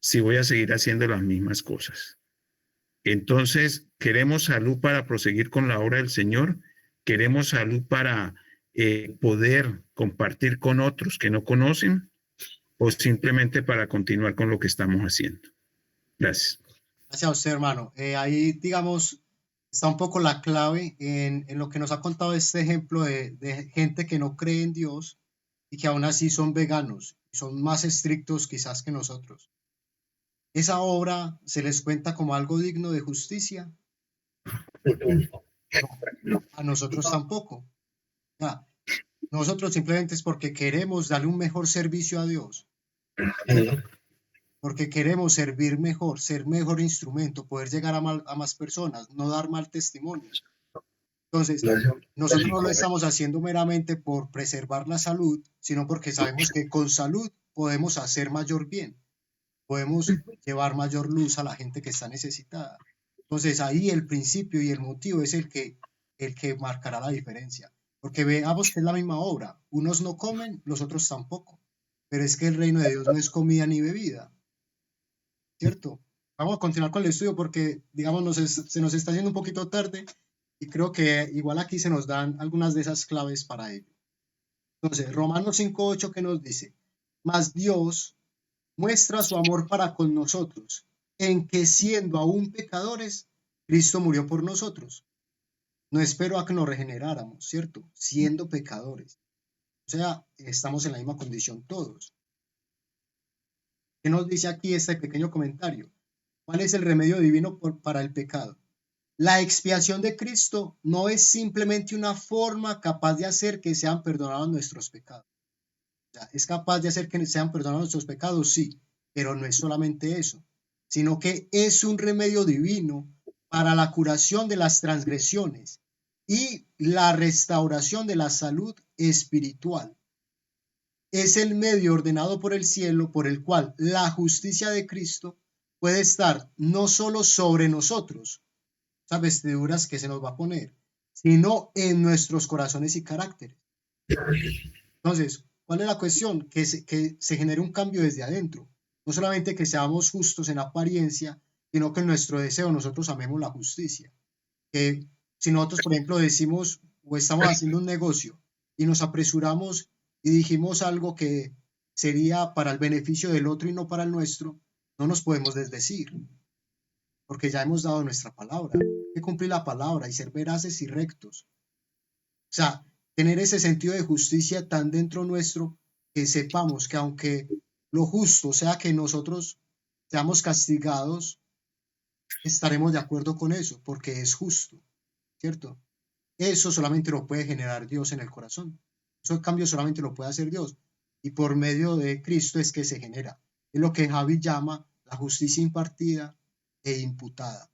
si voy a seguir haciendo las mismas cosas? Entonces, ¿queremos salud para proseguir con la obra del Señor? ¿Queremos salud para poder compartir con otros que no conocen, o simplemente para continuar con lo que estamos haciendo? Gracias. Gracias a usted, hermano. Ahí, digamos, está un poco la clave en lo que nos ha contado este ejemplo de gente que no cree en Dios, y que aún así son veganos, son más estrictos quizás que nosotros. ¿Esa obra se les cuenta como algo digno de justicia? No, a nosotros tampoco. Ya, nosotros simplemente es porque queremos darle un mejor servicio a Dios, porque queremos servir mejor, ser mejor instrumento, poder llegar a más personas, no dar mal testimonio. Entonces, nosotros no lo estamos haciendo meramente por preservar la salud, sino porque sabemos que con salud podemos hacer mayor bien, podemos llevar mayor luz a la gente que está necesitada. Entonces, ahí el principio y el motivo es el que marcará la diferencia. Porque veamos que es la misma obra. Unos no comen, los otros tampoco. Pero es que el reino de Dios no es comida ni bebida. ¿Cierto? Vamos a continuar con el estudio porque, digamos, se nos está haciendo un poquito tarde y creo que igual aquí se nos dan algunas de esas claves para ello. Entonces, Romanos 5:8, ¿qué nos dice? Mas Dios muestra su amor para con nosotros, en que siendo aún pecadores, Cristo murió por nosotros. No espero a que nos regeneráramos, ¿cierto? Siendo pecadores. O sea, estamos en la misma condición todos. ¿Qué nos dice aquí este pequeño comentario? ¿Cuál es el remedio divino para el pecado? La expiación de Cristo no es simplemente una forma capaz de hacer que sean perdonados nuestros pecados. O sea, ¿es capaz de hacer que sean perdonados nuestros pecados? Sí, pero no es solamente eso, sino que es un remedio divino para la curación de las transgresiones y la restauración de la salud espiritual. Es el medio ordenado por el cielo por el cual la justicia de Cristo puede estar no solo sobre nosotros, esas vestiduras que se nos va a poner, sino en nuestros corazones y caracteres. Entonces, ¿cuál es la cuestión? Que se genere un cambio desde adentro. No solamente que seamos justos en apariencia, sino que en nuestro deseo nosotros amemos la justicia. Que si nosotros, por ejemplo, decimos o estamos haciendo un negocio y nos apresuramos y dijimos algo que sería para el beneficio del otro y no para el nuestro, no nos podemos desdecir, porque ya hemos dado nuestra palabra. Hay que cumplir la palabra y ser veraces y rectos. O sea, tener ese sentido de justicia tan dentro nuestro que sepamos que aunque lo justo sea que nosotros seamos castigados, estaremos de acuerdo con eso, porque es justo, ¿cierto? Eso solamente lo puede generar Dios en el corazón. Eso en cambio solamente lo puede hacer Dios. Y por medio de Cristo es que se genera. Es lo que Javi llama la justicia impartida e imputada,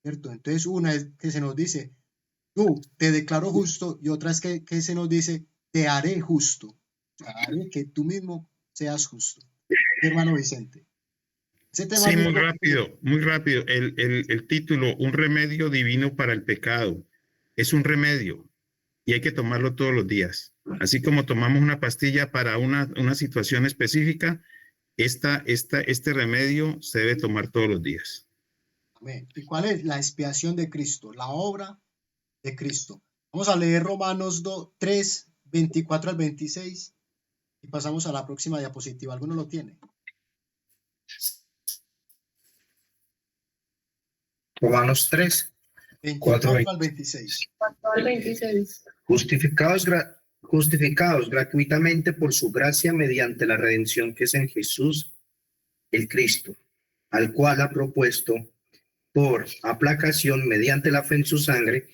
¿cierto? Entonces una es que se nos dice, tú te declaro justo, y otra es que se nos dice, te haré justo. O sea, haré que tú mismo seas justo. Hermano Vicente. Sí, muy rápido. El título, un remedio divino para el pecado. Es un remedio y hay que tomarlo todos los días. Así como tomamos una pastilla para una situación específica, este remedio se debe tomar todos los días. Amén. ¿Y cuál es? La expiación de Cristo, la obra de Cristo. Vamos a leer Romanos 3, 24 al 26 y pasamos a la próxima diapositiva. ¿Alguno lo tiene? Romanos 3, 24 al 26. Al 26. Justificados gratuitamente por su gracia mediante la redención que es en Jesús, el Cristo, al cual ha propuesto por aplacación mediante la fe en su sangre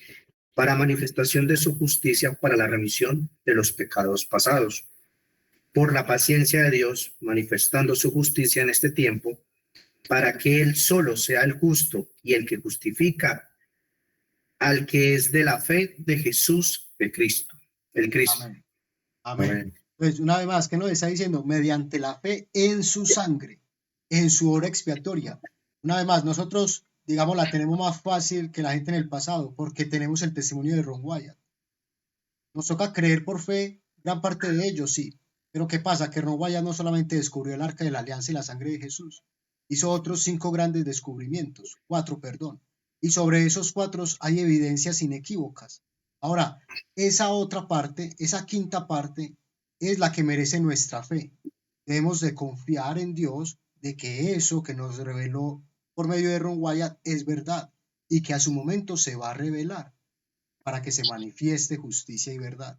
para manifestación de su justicia para la remisión de los pecados pasados, por la paciencia de Dios manifestando su justicia en este tiempo, para que Él solo sea el justo y el que justifica al que es de la fe de Jesús, de Cristo, el Cristo. Amén. Amén. Pues una vez más, ¿qué nos está diciendo? Mediante la fe en su sangre, en su obra expiatoria. Una vez más, nosotros, digamos, la tenemos más fácil que la gente en el pasado, porque tenemos el testimonio de Ron Wyatt. Nos toca creer por fe, gran parte de ello, sí. Pero ¿qué pasa? Que Ron Wyatt no solamente descubrió el arca de la alianza y la sangre de Jesús, hizo otros 5 grandes descubrimientos, 4, perdón. Y sobre esos 4 hay evidencias inequívocas. Ahora, esa otra parte, esa quinta parte, es la que merece nuestra fe. Debemos de confiar en Dios de que eso que nos reveló por medio de Ron Wyatt es verdad y que a su momento se va a revelar para que se manifieste justicia y verdad.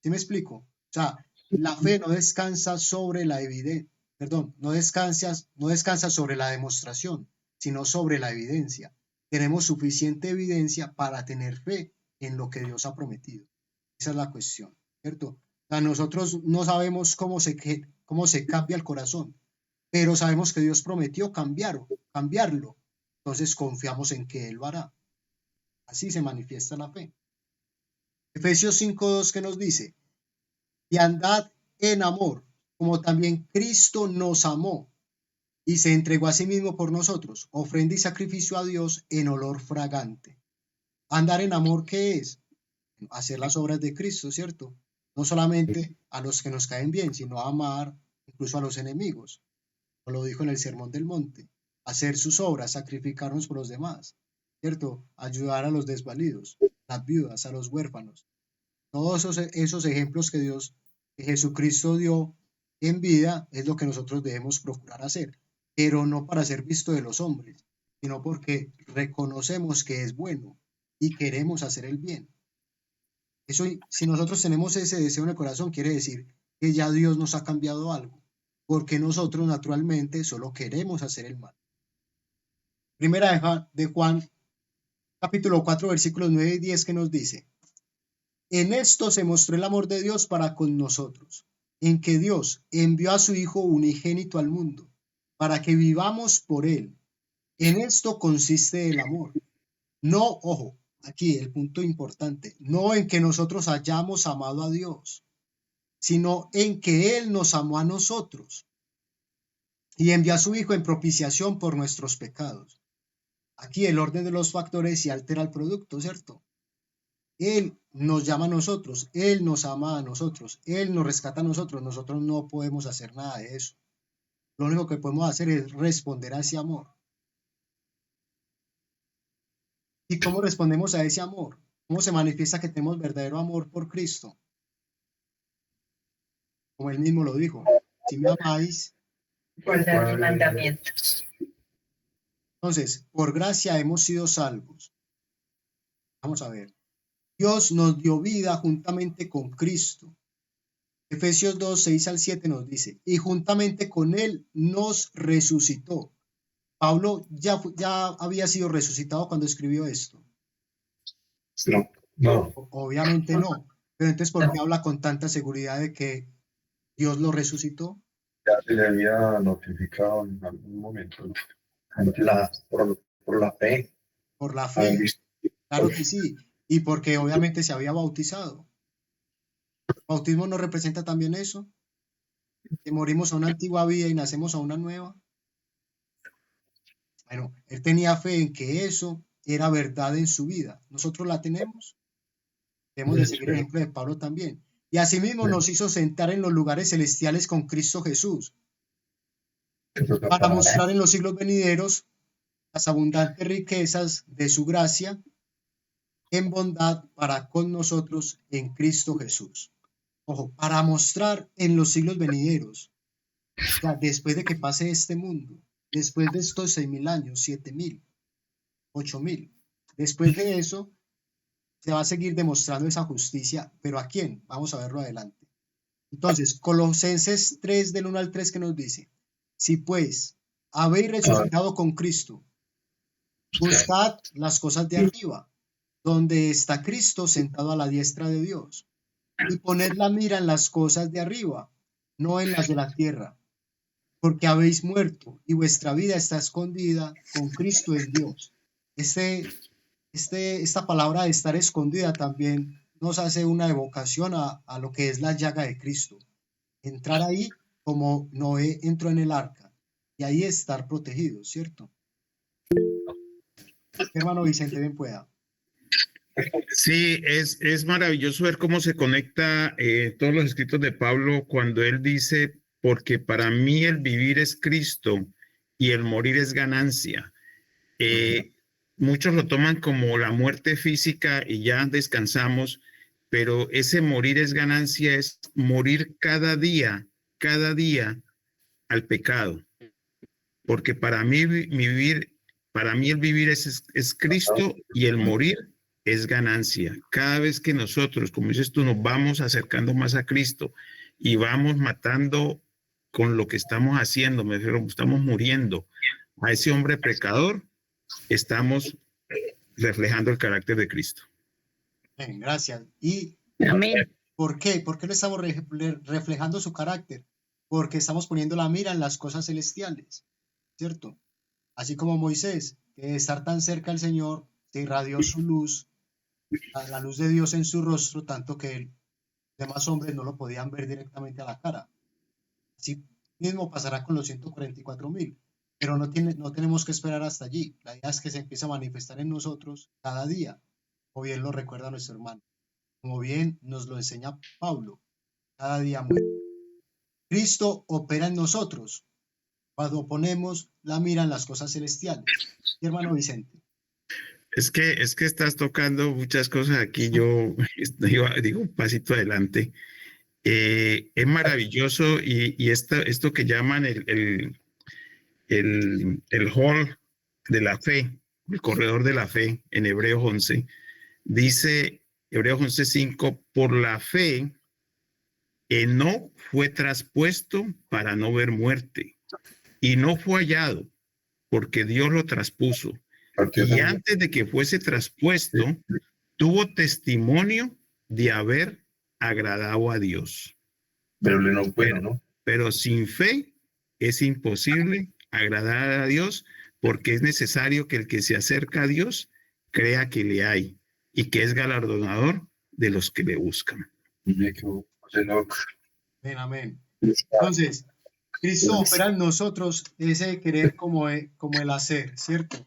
¿Sí me explico? O sea, La fe no descansa sobre la evidencia, perdón, no descansa sobre la demostración, sino sobre la evidencia. Tenemos suficiente evidencia para tener fe en lo que Dios ha prometido. Esa es la cuestión, ¿cierto? O sea, nosotros no sabemos cómo se cambia el corazón, pero sabemos que Dios prometió cambiarlo. Entonces confiamos en que Él lo hará. Así se manifiesta la fe. Efesios 5:2 que nos dice, y andad en amor, como también Cristo nos amó y se entregó a sí mismo por nosotros, ofrenda y sacrificio a Dios en olor fragante. Andar en amor, ¿qué es? Hacer las obras de Cristo, ¿cierto? No solamente a los que nos caen bien, sino a amar incluso a los enemigos. Como lo dijo en el Sermón del Monte, hacer sus obras, sacrificarnos por los demás, ¿cierto? Ayudar a los desvalidos, las viudas, a los huérfanos. Todos esos ejemplos que Jesucristo dio en vida es lo que nosotros debemos procurar hacer, pero no para ser visto de los hombres, sino porque reconocemos que es bueno y queremos hacer el bien. Eso, si nosotros tenemos ese deseo en el corazón, quiere decir que ya Dios nos ha cambiado algo, porque nosotros naturalmente solo queremos hacer el mal. Primera de Juan, capítulo 4, versículos 9 y 10, que nos dice, en esto se mostró el amor de Dios para con nosotros, en que Dios envió a su Hijo unigénito al mundo, para que vivamos por Él. En esto consiste el amor. No, ojo, aquí el punto importante, no en que nosotros hayamos amado a Dios, sino en que Él nos amó a nosotros y envió a su Hijo en propiciación por nuestros pecados. Aquí el orden de los factores se altera el producto, ¿cierto? Él nos llama a nosotros, Él nos ama a nosotros, Él nos rescata a nosotros. Nosotros no podemos hacer nada de eso. Lo único que podemos hacer es responder a ese amor. ¿Y cómo respondemos a ese amor? ¿Cómo se manifiesta que tenemos verdadero amor por Cristo? Como Él mismo lo dijo, si me amáis, guardad mis mandamientos. Entonces, por gracia hemos sido salvos. Vamos a ver. Dios nos dio vida juntamente con Cristo. Efesios 2, 6 al 7 nos dice, y juntamente con Él nos resucitó. Pablo ya había sido resucitado cuando escribió esto. No. Obviamente no. Pero entonces, ¿por qué habla con tanta seguridad de que Dios lo resucitó? Ya se le había notificado en algún momento. Por la fe. Por la fe. Claro que sí. Y porque obviamente se había bautizado. ¿El bautismo no representa también eso? Que morimos a una antigua vida y nacemos a una nueva. Bueno, él tenía fe en que eso era verdad en su vida. Nosotros la tenemos. Debemos de seguir el ejemplo de Pablo también. Y asimismo nos hizo sentar en los lugares celestiales con Cristo Jesús, para mostrar en los siglos venideros las abundantes riquezas de su gracia en bondad para con nosotros en Cristo Jesús. Ojo, para mostrar en los siglos venideros, o sea, después de que pase este mundo, después de estos 6,000 años, 7,000, 8,000, después de eso, se va a seguir demostrando esa justicia, pero ¿a quién? Vamos a verlo adelante. Entonces, Colosenses 3, del 1 al 3, que nos dice, si pues habéis resucitado con Cristo, buscad las cosas de arriba, donde está Cristo sentado a la diestra de Dios, y poned la mira en las cosas de arriba, no en las de la tierra, porque habéis muerto y vuestra vida está escondida con Cristo en Dios. Esta palabra de estar escondida también nos hace una evocación a lo que es la llaga de Cristo. Entrar ahí como Noé entró en el arca y ahí estar protegido, ¿cierto? Hermano Vicente, bien pueda. Sí, es maravilloso ver cómo se conecta todos los escritos de Pablo cuando él dice, porque para mí el vivir es Cristo y el morir es ganancia. Muchos lo toman como la muerte física y ya descansamos, pero ese morir es ganancia, es morir cada día al pecado. Porque para mí el vivir es Cristo y el morir es ganancia. Cada vez que nosotros, como dices tú, nos vamos acercando más a Cristo y vamos matando con lo que estamos haciendo, me refiero, estamos muriendo a ese hombre pecador, estamos reflejando el carácter de Cristo. Bien, gracias. ¿Y Amén. por qué? ¿Por qué no estamos reflejando su carácter? Porque estamos poniendo la mira en las cosas celestiales, ¿cierto? Así como Moisés, que de estar tan cerca del Señor, se irradió su luz, la luz de Dios en su rostro, tanto que los demás hombres no lo podían ver directamente a la cara. Así mismo pasará con los 144,000, pero no tenemos que esperar hasta allí. La idea es que se empiece a manifestar en nosotros cada día, como bien lo recuerda nuestro hermano, como bien nos lo enseña Pablo, cada día muere. Cristo opera en nosotros cuando ponemos la mira en las cosas celestiales. ¿Sí, hermano Vicente? Es que estás tocando muchas cosas aquí, yo digo un pasito adelante. Es maravilloso y esto que llaman el hall de la fe, el corredor de la fe en Hebreos 11, dice Hebreos 11:5, por la fe Enoc fue traspuesto para no ver muerte y no fue hallado porque Dios lo traspuso. Y antes de que fuese traspuesto, tuvo testimonio de haber agradado a Dios. Pero no bueno, ¿no? Pero sin fe es imposible agradar a Dios, porque es necesario que el que se acerca a Dios crea que le hay y que es galardonador de los que le buscan. Amén, amén. Entonces, Cristo opera en nosotros ese querer como el hacer, ¿cierto?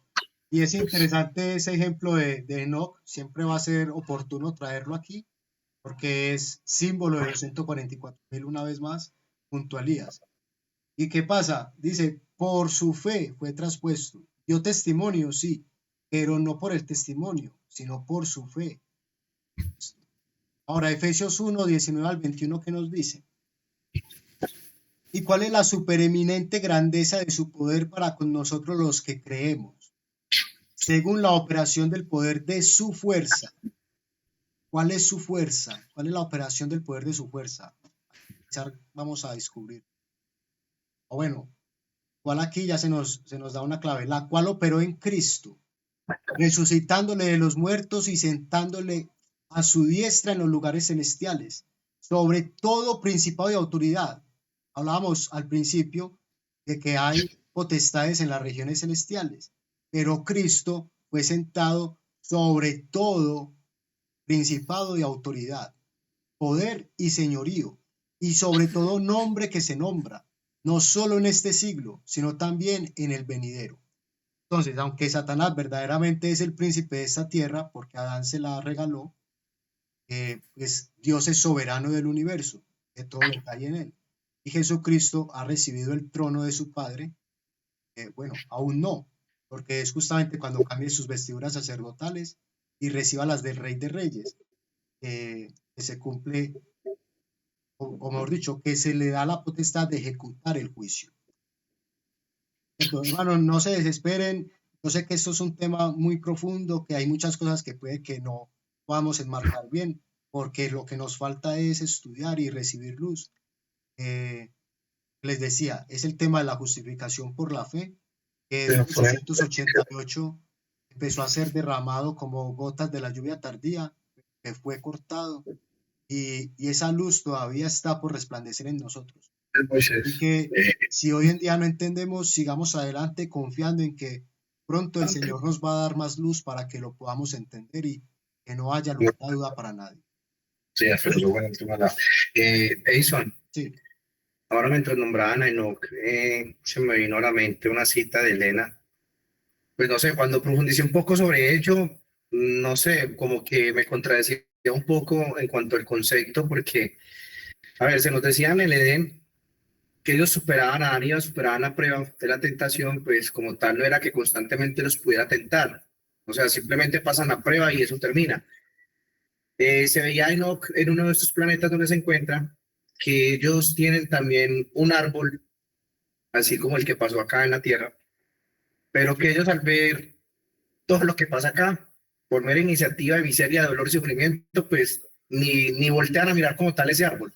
Y es interesante ese ejemplo de Enoc, siempre va a ser oportuno traerlo aquí, porque es símbolo de los 144,000 una vez más, junto a Elías. ¿Y qué pasa? Dice, por su fe fue traspuesto. Dio testimonio, sí, pero no por el testimonio, sino por su fe. Ahora, Efesios 1, 19 al 21, ¿qué nos dice? ¿Y cuál es la supereminente grandeza de su poder para con nosotros los que creemos? Según la operación del poder de su fuerza. ¿Cuál es su fuerza? ¿Cuál es la operación del poder de su fuerza? Vamos a descubrir. O bueno, ¿cuál aquí ya se nos da una clave? La cual operó en Cristo, resucitándole de los muertos y sentándole a su diestra en los lugares celestiales, sobre todo principado y autoridad. Hablábamos al principio de que hay potestades en las regiones celestiales, pero Cristo fue sentado sobre todo principado y autoridad, poder y señorío, y sobre todo nombre que se nombra, no solo en este siglo, sino también en el venidero. Entonces, aunque Satanás verdaderamente es el príncipe de esta tierra, porque Adán se la regaló, pues Dios es soberano del universo, de todo lo que hay en él. Y Jesucristo ha recibido el trono de su Padre. Bueno, aún no, porque es justamente cuando cambie sus vestiduras sacerdotales y reciba las del Rey de Reyes, que se cumple, o mejor dicho, que se le da la potestad de ejecutar el juicio. Entonces, hermanos, no se desesperen. Yo sé que esto es un tema muy profundo, que hay muchas cosas que puede que no podamos enmarcar bien, porque lo que nos falta es estudiar y recibir luz. Les decía, es el tema de la justificación por la fe, que en 1888 empezó a ser derramado como gotas de la lluvia tardía, que fue cortado, y esa luz todavía está por resplandecer en nosotros. Así que si hoy en día no entendemos, sigamos adelante confiando en que pronto el Señor nos va a dar más luz para que lo podamos entender y que no haya lugar de duda para nadie. Sí, pero bueno, Edison, sí. Ahora mientras nombraban a Enoch, se me vino a la mente una cita de Elena. Pues no sé, cuando profundicé un poco sobre ello, no sé, como que me contradecía un poco en cuanto al concepto, porque, a ver, se nos decía en el Edén que ellos superaban a Adán, superaban la prueba de la tentación, pues como tal no era que constantemente los pudiera tentar. O sea, simplemente pasan la prueba y eso termina. Se veía Enoch en uno de estos planetas donde se encuentra, que ellos tienen también un árbol, así como el que pasó acá en la Tierra, pero que ellos al ver todo lo que pasa acá, por mera iniciativa de miseria, dolor y sufrimiento, pues ni voltean a mirar como tal ese árbol.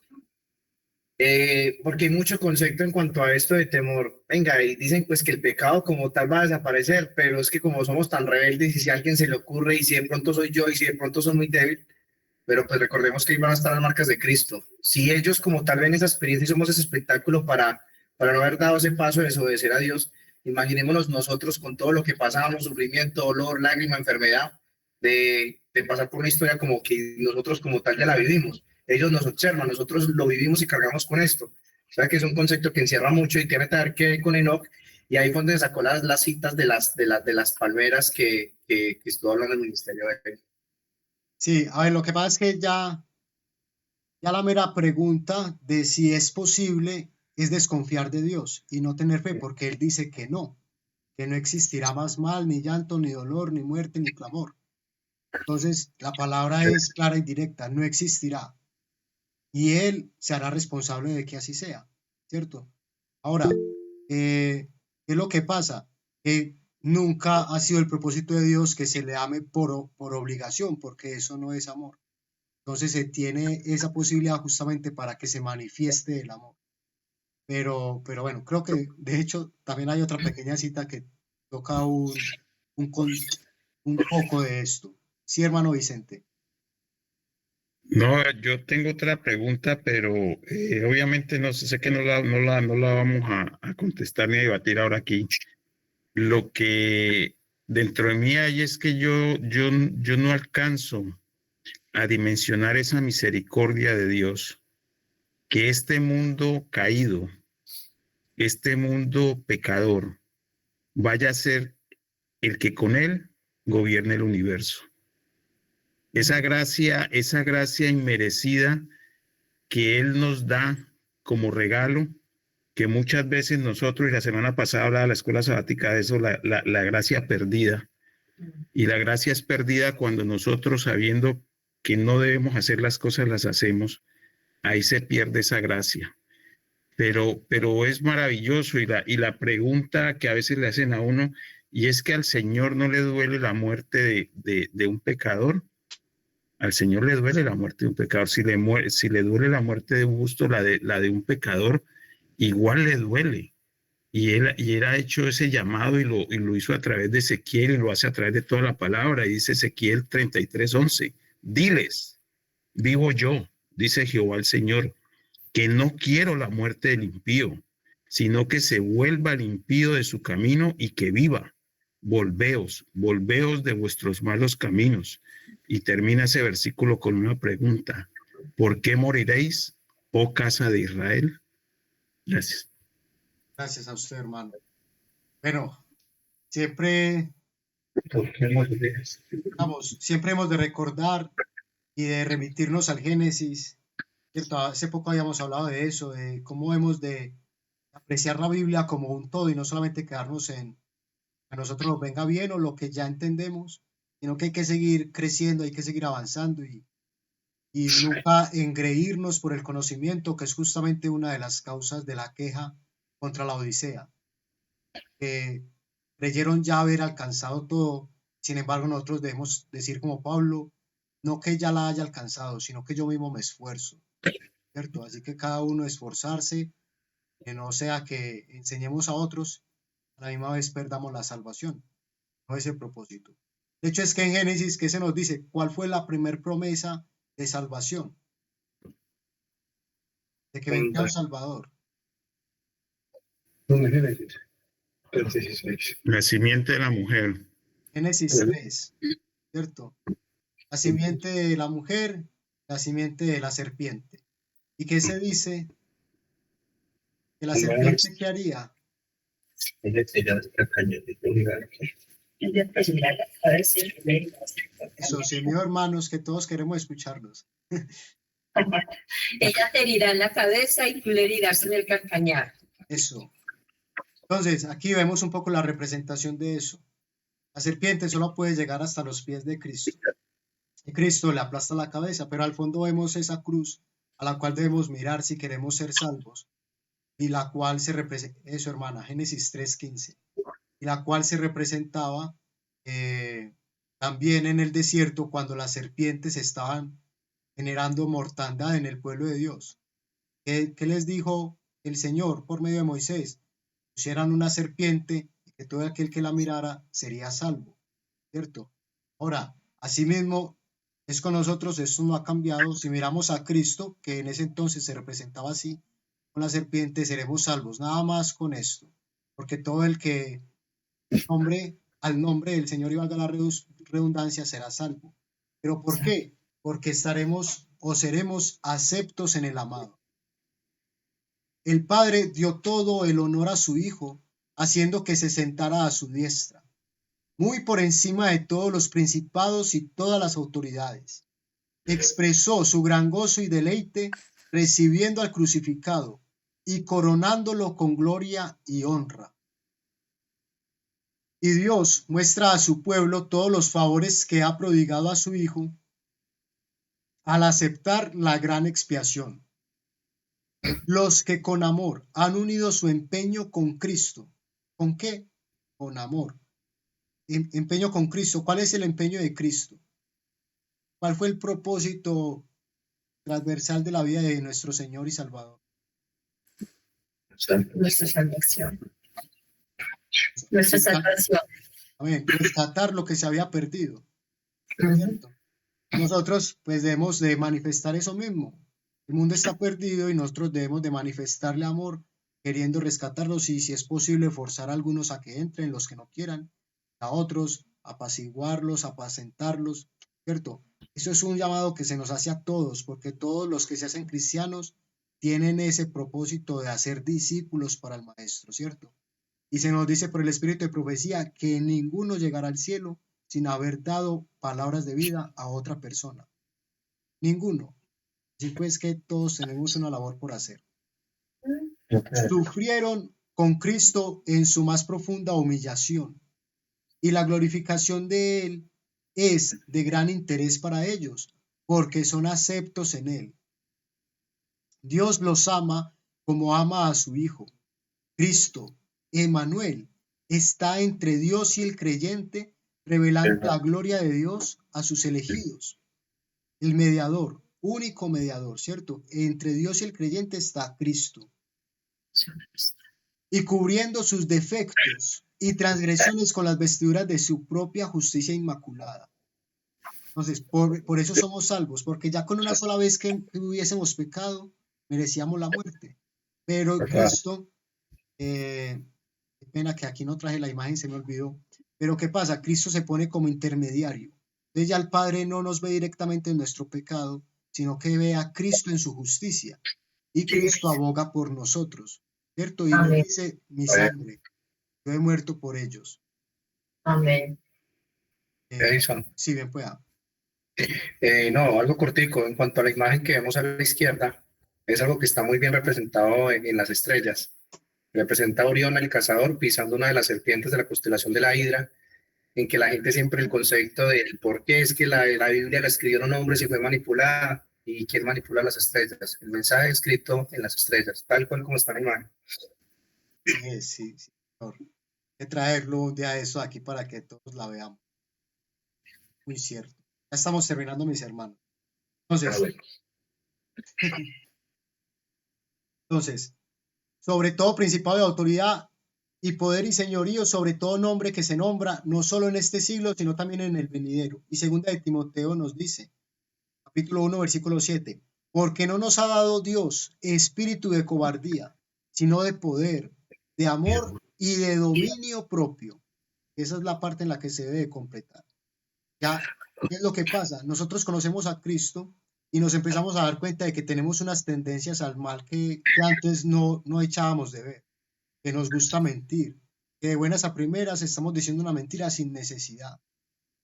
Porque hay mucho concepto en cuanto a esto de temor. Venga, y dicen pues que el pecado como tal va a desaparecer, pero es que como somos tan rebeldes y si a alguien se le ocurre y si de pronto soy yo y si de pronto soy muy débil, pero pues recordemos que ahí van a estar las marcas de Cristo. Si ellos como tal ven esa experiencia y somos ese espectáculo para no haber dado ese paso de desobedecer a Dios, imaginémonos nosotros con todo lo que pasábamos, sufrimiento, dolor, lágrima, enfermedad, de pasar por una historia como que nosotros como tal ya la vivimos. Ellos nos observan, nosotros lo vivimos y cargamos con esto. O sea que es un concepto que encierra mucho y tiene que ver que con Enoch, y ahí fue donde sacó las citas de las palmeras que estuvo hablando el ministerio de él. Sí, a ver, lo que pasa es que ya la mera pregunta de si es posible es desconfiar de Dios y no tener fe, porque Él dice que no existirá más mal, ni llanto, ni dolor, ni muerte, ni clamor. Entonces, la palabra es clara y directa, no existirá. Y Él se hará responsable de que así sea, ¿cierto? Ahora, ¿qué es lo que pasa? Que nunca ha sido el propósito de Dios que se le ame por obligación, porque eso no es amor. Entonces se tiene esa posibilidad justamente para que se manifieste el amor. Pero bueno, creo que de hecho también hay otra pequeña cita que toca un poco de esto. Sí, hermano Vicente. No, yo tengo otra pregunta, pero obviamente no sé que no la vamos a contestar ni a debatir ahora aquí. Lo que dentro de mí hay es que yo no alcanzo a dimensionar esa misericordia de Dios, que este mundo caído, este mundo pecador, vaya a ser el que con él gobierne el universo. Esa gracia inmerecida que Él nos da como regalo, que muchas veces nosotros, y la semana pasada hablaba de la escuela sabática de eso, la gracia perdida. Y la gracia es perdida cuando nosotros, sabiendo que no debemos hacer las cosas, las hacemos. Ahí se pierde esa gracia. Pero es maravilloso y la pregunta que a veces le hacen a uno, y es que al Señor no le duele la muerte de un pecador. Al Señor le duele la muerte de un pecador. Si le duele la muerte de un justo, la de un pecador, igual le duele. Y él ha hecho ese llamado y lo hizo a través de Ezequiel y lo hace a través de toda la palabra. Y dice Ezequiel 33:11, diles, vivo yo, dice Jehová el Señor, que no quiero la muerte del impío, sino que se vuelva el impío de su camino y que viva. Volveos de vuestros malos caminos. Y termina ese versículo con una pregunta. ¿Por qué moriréis, oh casa de Israel? Gracias. Gracias a usted, hermano. Bueno, siempre hemos de recordar y de remitirnos al Génesis, ¿cierto? Hace poco habíamos hablado de eso, de cómo hemos de apreciar la Biblia como un todo y no solamente quedarnos en a nosotros nos venga bien o lo que ya entendemos, sino que hay que seguir creciendo, hay que seguir avanzando y nunca engreírnos por el conocimiento, que es justamente una de las causas de la queja contra la Odisea. Creyeron ya haber alcanzado todo, sin embargo nosotros debemos decir como Pablo, no que ya la haya alcanzado, sino que yo mismo me esfuerzo, ¿cierto? Así que cada uno esforzarse, que no sea que enseñemos a otros, a la misma vez perdamos la salvación. No es el propósito. De hecho, es que en Génesis, ¿qué se nos dice? ¿Cuál fue la primer promesa de salvación? De que vendría un Salvador. La simiente de la mujer. Génesis 3, ¿cierto? La simiente de la mujer, la simiente de la serpiente. ¿Y qué se dice? Que la serpiente, ¿qué haría? Eso, sí, mis hermanos, que todos queremos escucharlos. Ella te herirá en la cabeza y tú le herirás en el calcañar. Eso. Entonces, aquí vemos un poco la representación de eso. La serpiente solo puede llegar hasta los pies de Cristo. Y Cristo le aplasta la cabeza, pero al fondo vemos esa cruz a la cual debemos mirar si queremos ser salvos. Y la cual se representa, eso hermana, Génesis 3:15. Y la cual se representaba también en el desierto cuando las serpientes estaban generando mortandad en el pueblo de Dios. ¿Qué les dijo el Señor por medio de Moisés? Pusieran una serpiente y que todo aquel que la mirara sería salvo, ¿cierto? Ahora, asimismo, es con nosotros, esto no ha cambiado. Si miramos a Cristo, que en ese entonces se representaba así, con la serpiente seremos salvos, nada más con esto, porque todo el que al nombre del Señor y valga la redundancia será salvo. ¿Pero por qué? Porque estaremos o seremos aceptos en el amado. El Padre dio todo el honor a su Hijo, haciendo que se sentara a su diestra, muy por encima de todos los principados y todas las autoridades. Expresó su gran gozo y deleite recibiendo al crucificado y coronándolo con gloria y honra. Y Dios muestra a su pueblo todos los favores que ha prodigado a su Hijo al aceptar la gran expiación. Los que con amor han unido su empeño con Cristo. ¿Con qué? Con amor. Empeño con Cristo. ¿Cuál es el empeño de Cristo? ¿Cuál fue el propósito transversal de la vida de nuestro Señor y Salvador? Nuestra salvación. Nuestra salvación. Amén. Rescatar lo que se había perdido. ¿Cierto? Nosotros pues debemos de manifestar eso mismo. El mundo está perdido y nosotros debemos de manifestarle amor, queriendo rescatarlos y si es posible forzar a algunos a que entren, los que no quieran, a otros, apaciguarlos, apacentarlos, ¿cierto? Eso es un llamado que se nos hace a todos, porque todos los que se hacen cristianos tienen ese propósito de hacer discípulos para el Maestro, ¿cierto? Y se nos dice por el Espíritu de profecía que ninguno llegará al cielo sin haber dado palabras de vida a otra persona. Ninguno. Así pues que todos tenemos una labor por hacer. Sufrieron con Cristo en su más profunda humillación y la glorificación de Él es de gran interés para ellos porque son aceptos en Él. Dios los ama como ama a su Hijo. Cristo, Emmanuel, está entre Dios y el creyente, revelando la gloria de Dios a sus elegidos. El mediador, único mediador, ¿cierto? Entre Dios y el creyente está Cristo. Y cubriendo sus defectos y transgresiones con las vestiduras de su propia justicia inmaculada. Entonces, por eso somos salvos, porque ya con una sola vez que hubiésemos pecado, merecíamos la muerte. Pero Cristo, qué pena que aquí no traje la imagen, se me olvidó. Pero ¿qué pasa? Cristo se pone como intermediario. Entonces ya el Padre no nos ve directamente en nuestro pecado, sino que ve a Cristo en su justicia. Y Cristo aboga por nosotros, ¿cierto? Y nos dice, mi sangre, yo he muerto por ellos. Amén. Edison. Sí, bien pueda. No, algo cortico. En cuanto a la imagen que vemos a la izquierda, es algo que está muy bien representado en las estrellas. Representa a Orión, el cazador, pisando una de las serpientes de la constelación de la Hidra, en que la gente siempre el concepto del por qué es que la Biblia la escribieron hombres y fue manipulada, y quién manipula las estrellas. El mensaje escrito en las estrellas, tal cual como está en la imagen. Sí, señor. Hay que traerlo un día eso aquí para que todos la veamos. Muy cierto. Ya estamos terminando, mis hermanos. Entonces, sobre todo principado de autoridad y poder y señorío, sobre todo nombre que se nombra, no solo en este siglo, sino también en el venidero. Y segunda de Timoteo nos dice, capítulo 1, versículo 7, porque no nos ha dado Dios espíritu de cobardía, sino de poder, de amor y de dominio propio. Esa es la parte en la que se debe completar. Ya, ¿qué es lo que pasa? Nosotros conocemos a Cristo y nos empezamos a dar cuenta de que tenemos unas tendencias al mal que antes no echábamos de ver, que nos gusta mentir, que de buenas a primeras estamos diciendo una mentira sin necesidad,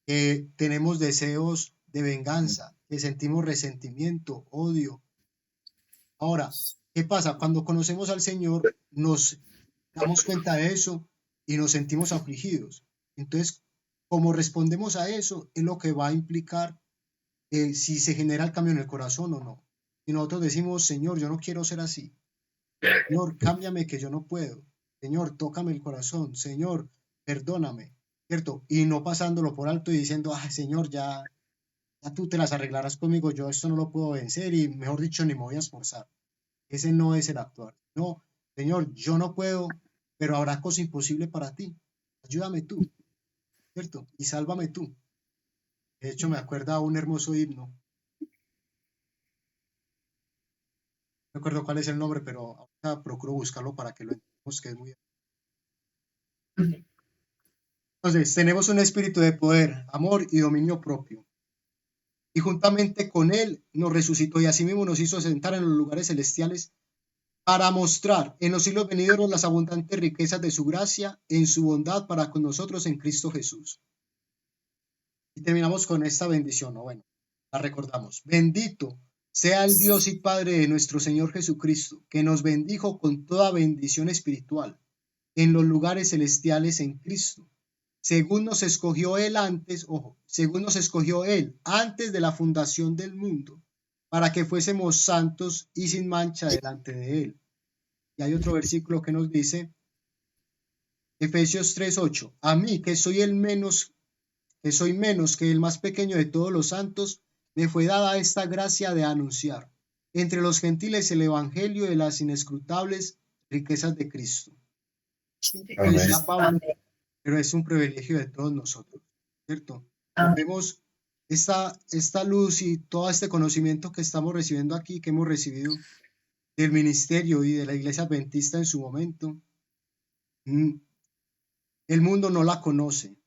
que tenemos deseos de venganza, que sentimos resentimiento, odio. Ahora, ¿qué pasa? Cuando conocemos al Señor nos damos cuenta de eso y nos sentimos afligidos. Entonces, como respondemos a eso es lo que va a implicar si se genera el cambio en el corazón o no. Y nosotros decimos, Señor, yo no quiero ser así. Señor, cámbiame que yo no puedo. Señor, tócame el corazón. Señor, perdóname. ¿Cierto? Y no pasándolo por alto y diciendo, ay, Señor, ya tú te las arreglarás conmigo, yo esto no lo puedo vencer y mejor dicho, ni me voy a esforzar. Ese no es el actuar. No, Señor, yo no puedo, pero habrá cosa imposible para ti. Ayúdame tú, ¿cierto? Y sálvame tú. De hecho, me acuerda un hermoso himno. No recuerdo cuál es el nombre, pero ahora procuro buscarlo para que lo entendamos, que es muy... Entonces, tenemos un espíritu de poder, amor y dominio propio. Y juntamente con él nos resucitó y asimismo nos hizo sentar en los lugares celestiales para mostrar en los siglos venideros las abundantes riquezas de su gracia en su bondad para con nosotros en Cristo Jesús. Y terminamos con esta bendición, ¿no? Bueno, la recordamos. Bendito sea el Dios y Padre de nuestro Señor Jesucristo, que nos bendijo con toda bendición espiritual en los lugares celestiales en Cristo, según nos escogió Él antes, según nos escogió Él antes de la fundación del mundo, para que fuésemos santos y sin mancha delante de Él. Y hay otro versículo que nos dice, Efesios 3:8, a mí que soy menos que el más pequeño de todos los santos, me fue dada esta gracia de anunciar entre los gentiles el evangelio de las inescrutables riquezas de Cristo. Decía Pablo, pero es un privilegio de todos nosotros, ¿cierto? Vemos esta luz y todo este conocimiento que estamos recibiendo aquí, que hemos recibido del ministerio y de la iglesia adventista en su momento. El mundo no la conoce.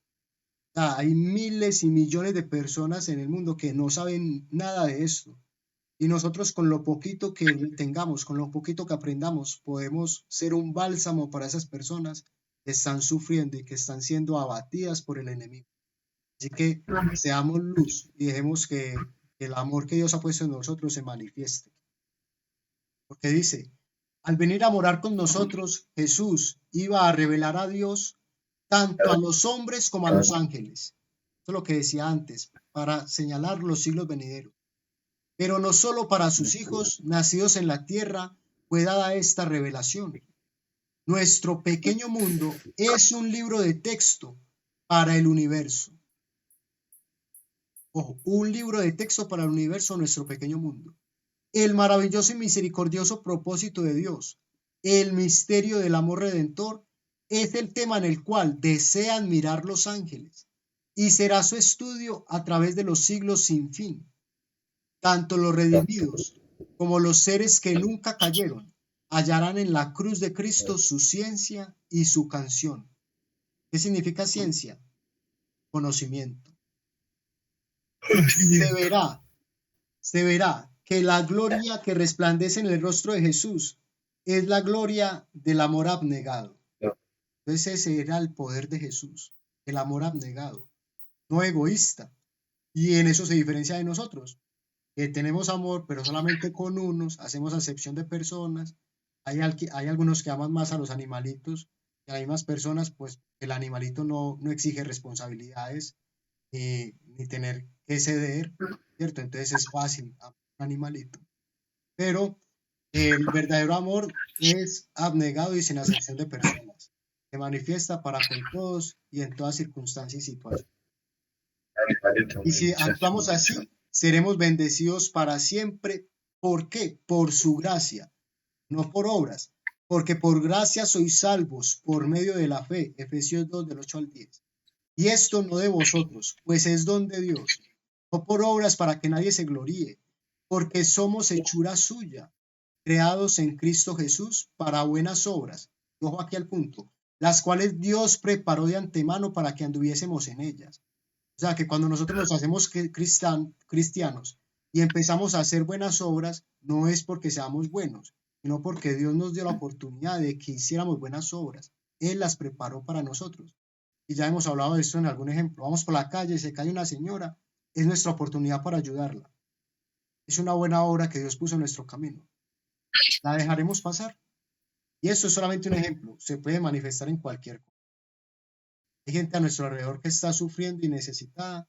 Hay miles y millones de personas en el mundo que no saben nada de esto. Y nosotros con lo poquito que tengamos, con lo poquito que aprendamos, podemos ser un bálsamo para esas personas que están sufriendo y que están siendo abatidas por el enemigo. Así que seamos luz y dejemos que el amor que Dios ha puesto en nosotros se manifieste. Porque dice, al venir a morar con nosotros, Jesús iba a revelar a Dios tanto a los hombres como a los ángeles. Eso es lo que decía antes, para señalar los siglos venideros. Pero no solo para sus hijos nacidos en la tierra fue dada esta revelación. Nuestro pequeño mundo es un libro de texto para el universo. Ojo, un libro de texto para el universo, nuestro pequeño mundo. El maravilloso y misericordioso propósito de Dios, el misterio del amor redentor, es el tema en el cual desean mirar los ángeles y será su estudio a través de los siglos sin fin. Tanto los redimidos como los seres que nunca cayeron hallarán en la cruz de Cristo su ciencia y su canción. ¿Qué significa ciencia? Conocimiento. Se verá que la gloria que resplandece en el rostro de Jesús es la gloria del amor abnegado. Entonces ese era el poder de Jesús, el amor abnegado, no egoísta. Y en eso se diferencia de nosotros, que tenemos amor, pero solamente con unos, hacemos acepción de personas. Hay algunos que aman más a los animalitos que a las mismas personas, pues el animalito no exige responsabilidades ni tener que ceder, ¿cierto? Entonces es fácil amar a un animalito. Pero el verdadero amor es abnegado y sin acepción de personas. Se manifiesta para con todos y en todas circunstancias y situaciones. Y si actuamos así, seremos bendecidos para siempre. ¿Por qué? Por su gracia, no por obras, porque por gracia sois salvos por medio de la fe. Efesios 2, del 8 al 10. Y esto no de vosotros, pues es don de Dios, no por obras para que nadie se gloríe, porque somos hechura suya, creados en Cristo Jesús para buenas obras. Ojo aquí al punto, las cuales Dios preparó de antemano para que anduviésemos en ellas. O sea que cuando nosotros nos hacemos cristianos y empezamos a hacer buenas obras, no es porque seamos buenos, sino porque Dios nos dio la oportunidad de que hiciéramos buenas obras. Él las preparó para nosotros. Y ya hemos hablado de esto en algún ejemplo. Vamos por la calle, se cae una señora, es nuestra oportunidad para ayudarla. Es una buena obra que Dios puso en nuestro camino. ¿La dejaremos pasar? Y eso es solamente un ejemplo, se puede manifestar en cualquier cosa. Hay gente a nuestro alrededor que está sufriendo y necesitada,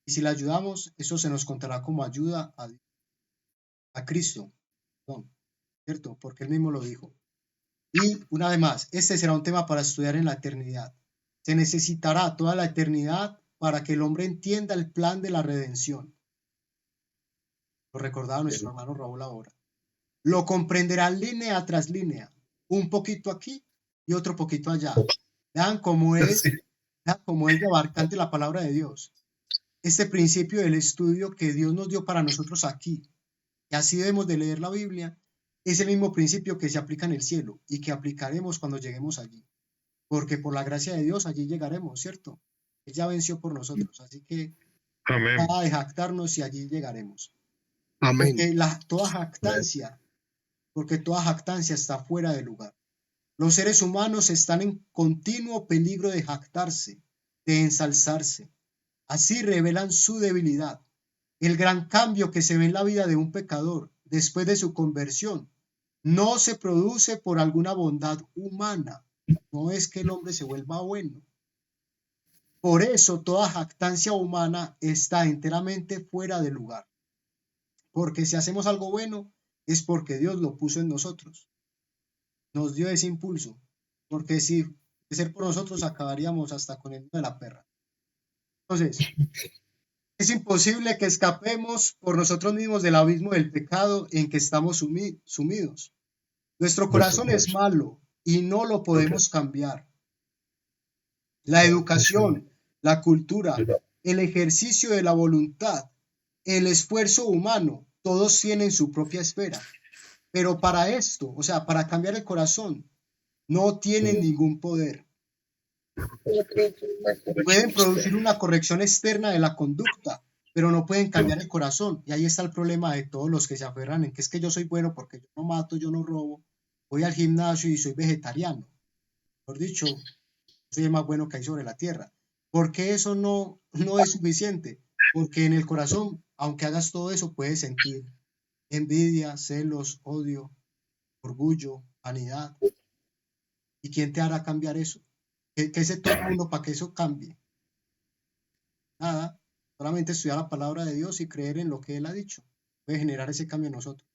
y si la ayudamos, eso se nos contará como ayuda a Cristo, ¿cierto? Porque Él mismo lo dijo. Y una vez más, este será un tema para estudiar en la eternidad. Se necesitará toda la eternidad para que el hombre entienda el plan de la redención. Lo recordaba nuestro hermano Raúl ahora. lo comprenderán línea tras línea, un poquito aquí y otro poquito allá. Vean cómo es de abarcante la palabra de Dios. Este principio del estudio que Dios nos dio para nosotros aquí, y así debemos de leer la Biblia, es el mismo principio que se aplica en el cielo y que aplicaremos cuando lleguemos allí. Porque por la gracia de Dios allí llegaremos, ¿cierto? Él ya venció por nosotros, así que Amén. nada de jactarnos y allí llegaremos. Amén. Porque toda jactancia está fuera de lugar. Los seres humanos están en continuo peligro de jactarse, de ensalzarse. Así revelan su debilidad. El gran cambio que se ve en la vida de un pecador después de su conversión no se produce por alguna bondad humana. No es que el hombre se vuelva bueno. Por eso toda jactancia humana está enteramente fuera de lugar. Porque si hacemos algo bueno, es porque Dios lo puso en nosotros. Nos dio ese impulso. Porque si de ser por nosotros acabaríamos hasta con el nido de la perra. Entonces, es imposible que escapemos por nosotros mismos del abismo del pecado en que estamos sumidos. Nuestro corazón es malo y no lo podemos cambiar. La educación, la cultura, el ejercicio de la voluntad, el esfuerzo humano, todos tienen su propia esfera. Pero para esto, o sea, para cambiar el corazón, no tienen ningún poder. Pueden producir una corrección externa de la conducta, pero no pueden cambiar el corazón. Y ahí está el problema de todos los que se aferran en que es que yo soy bueno porque yo no mato, yo no robo, voy al gimnasio y soy vegetariano. Por dicho, soy el más bueno que hay sobre la tierra. Porque eso no es suficiente. Porque en el corazón, aunque hagas todo eso, puedes sentir envidia, celos, odio, orgullo, vanidad. ¿Y quién te hará cambiar eso? ¿Qué se toma uno para que eso cambie? Nada, solamente estudiar la palabra de Dios y creer en lo que Él ha dicho. Puede generar ese cambio en nosotros.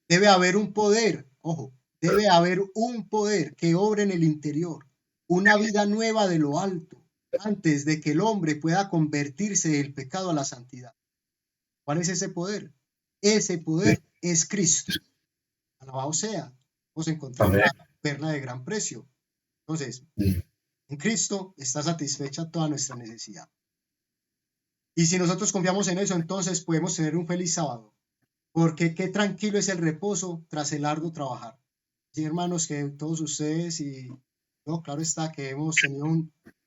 Debe haber un poder, ojo, debe haber un poder que obre en el interior, una vida nueva de lo alto, antes de que el hombre pueda convertirse del pecado a la santidad. ¿Cuál es ese poder? Ese poder es Cristo. Alabado sea. Vamos a encontrar una perla de gran precio. Entonces, en Cristo está satisfecha toda nuestra necesidad. Y si nosotros confiamos en eso, entonces podemos tener un feliz sábado. Porque qué tranquilo es el reposo tras el arduo trabajar. Sí, hermanos, que todos ustedes y yo, claro está, que hemos tenido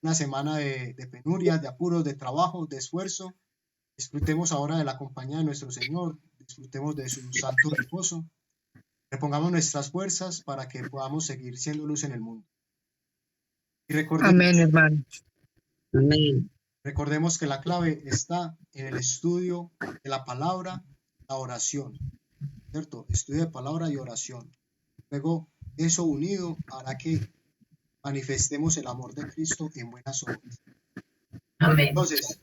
una semana de penurias, de apuros, de trabajo, de esfuerzo. Disfrutemos ahora de la compañía de nuestro Señor, disfrutemos de su santo reposo. Repongamos nuestras fuerzas para que podamos seguir siendo luz en el mundo. Y Amén, hermano. Amén. Recordemos que la clave está en el estudio de la palabra, la oración, ¿cierto? Estudio de palabra y oración. Luego, eso unido hará que manifestemos el amor de Cristo en buenas obras. Amén. Entonces,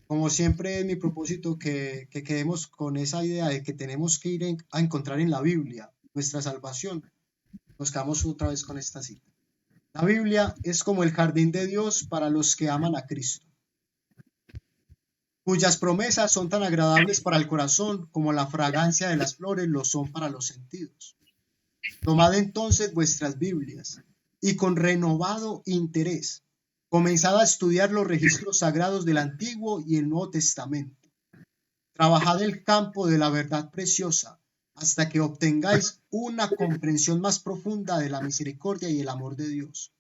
como siempre es mi propósito que quedemos con esa idea de que tenemos que ir a encontrar en la Biblia nuestra salvación. Nos quedamos otra vez con esta cita. La Biblia es como el jardín de Dios para los que aman a Cristo, cuyas promesas son tan agradables para el corazón como la fragancia de las flores lo son para los sentidos. Tomad entonces vuestras Biblias y con renovado interés comenzad a estudiar los registros sagrados del Antiguo y el Nuevo Testamento. Trabajad el campo de la verdad preciosa hasta que obtengáis una comprensión más profunda de la misericordia y el amor de Dios,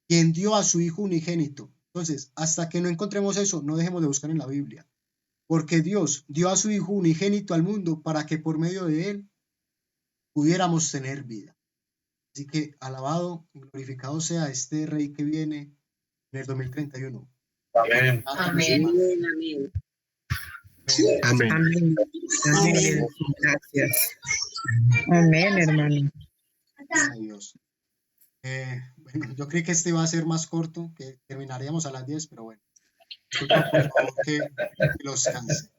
quien dio a su Hijo unigénito. Entonces, hasta que no encontremos eso, no dejemos de buscar en la Biblia, porque Dios dio a su Hijo unigénito al mundo para que por medio de él pudiéramos tener vida. Así que alabado y glorificado sea este Rey que viene en el 2031. Amén. Amén. Amén. Amén. Amén. Amén. Gracias. Amén, hermano. Gracias a Dios. Bueno, yo creí que este iba a ser más corto, que terminaríamos a las 10, pero bueno. Disculpa, por favor, que los canse.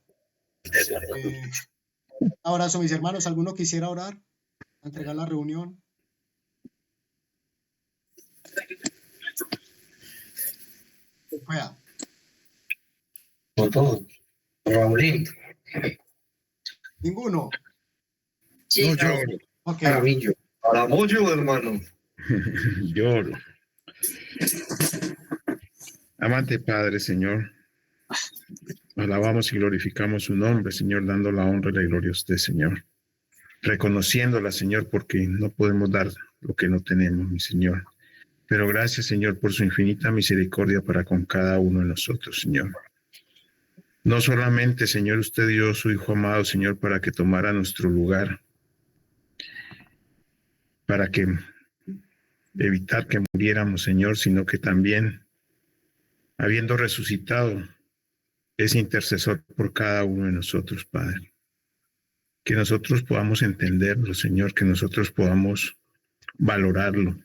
Un abrazo, mis hermanos. ¿Alguno quisiera orar? ¿Entregar la reunión? Vaya. Por todo. Raulín. Ninguno. Sí, No lloro, Ok. Caravillo. Para Moyo, hermano. lloro. Amante Padre, Señor, alabamos y glorificamos su nombre, Señor, dando la honra y la gloria a usted, Señor. Reconociéndola, Señor, porque no podemos dar lo que no tenemos, mi Señor. Pero gracias, Señor, por su infinita misericordia para con cada uno de nosotros, Señor. No solamente, Señor, usted dio su Hijo amado, Señor, para que tomara nuestro lugar, para que evitar que muriéramos, Señor, sino que también, habiendo resucitado, es intercesor por cada uno de nosotros, Padre. Que nosotros podamos entenderlo, Señor, que nosotros podamos valorarlo,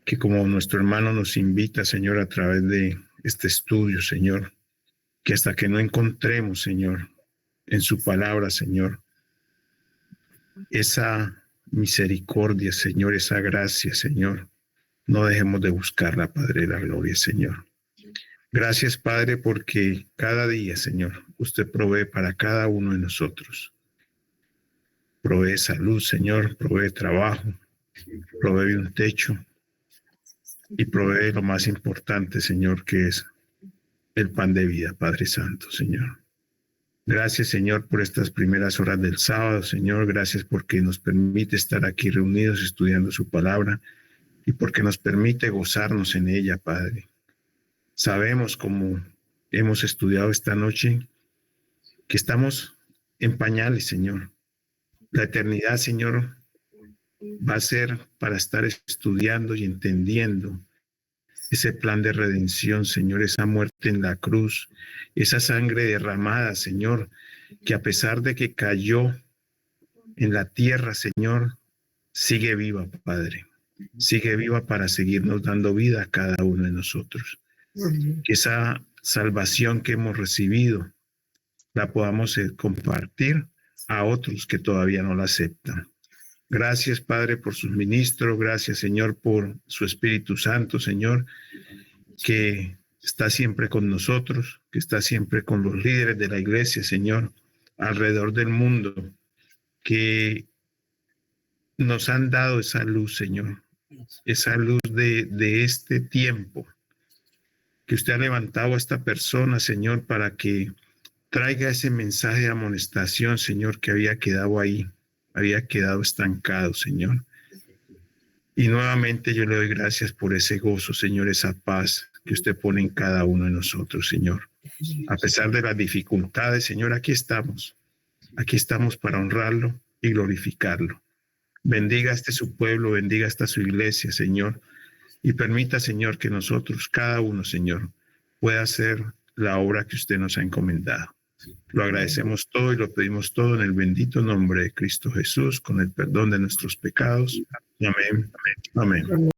que como nuestro hermano nos invita, Señor, a través de este estudio, Señor, que hasta que no encontremos, Señor, en su palabra, Señor, esa misericordia, Señor, esa gracia, Señor, no dejemos de buscarla, Padre de la gloria, Señor. Gracias, Padre, porque cada día, Señor, usted provee para cada uno de nosotros. Provee salud, Señor, provee trabajo, provee un techo y provee lo más importante, Señor, que es el pan de vida, Padre Santo, Señor. Gracias, Señor, por estas primeras horas del sábado, Señor. Gracias porque nos permite estar aquí reunidos estudiando su palabra y porque nos permite gozarnos en ella, Padre. Sabemos, como hemos estudiado esta noche, que estamos en pañales, Señor. La eternidad, Señor, va a ser para estar estudiando y entendiendo ese plan de redención, Señor, esa muerte en la cruz, esa sangre derramada, Señor, que a pesar de que cayó en la tierra, Señor, sigue viva, Padre. Sigue viva para seguirnos dando vida a cada uno de nosotros. Que esa salvación que hemos recibido la podamos compartir a otros que todavía no la aceptan. Gracias, Padre, por sus ministros. Gracias, Señor, por su Espíritu Santo, Señor, que está siempre con nosotros, que está siempre con los líderes de la iglesia, Señor, alrededor del mundo, que nos han dado esa luz, Señor, esa luz de este tiempo, que usted ha levantado a esta persona, Señor, para que traiga ese mensaje de amonestación, Señor, que había quedado ahí, había quedado estancado, Señor. Y nuevamente yo le doy gracias por ese gozo, Señor, esa paz que usted pone en cada uno de nosotros, Señor. A pesar de las dificultades, Señor, aquí estamos para honrarlo y glorificarlo. Bendiga a este su pueblo, bendiga hasta su iglesia, Señor, y permita, Señor, que nosotros, cada uno, Señor, pueda hacer la obra que usted nos ha encomendado. Lo agradecemos todo y lo pedimos todo en el bendito nombre de Cristo Jesús, con el perdón de nuestros pecados. Amén. Amén.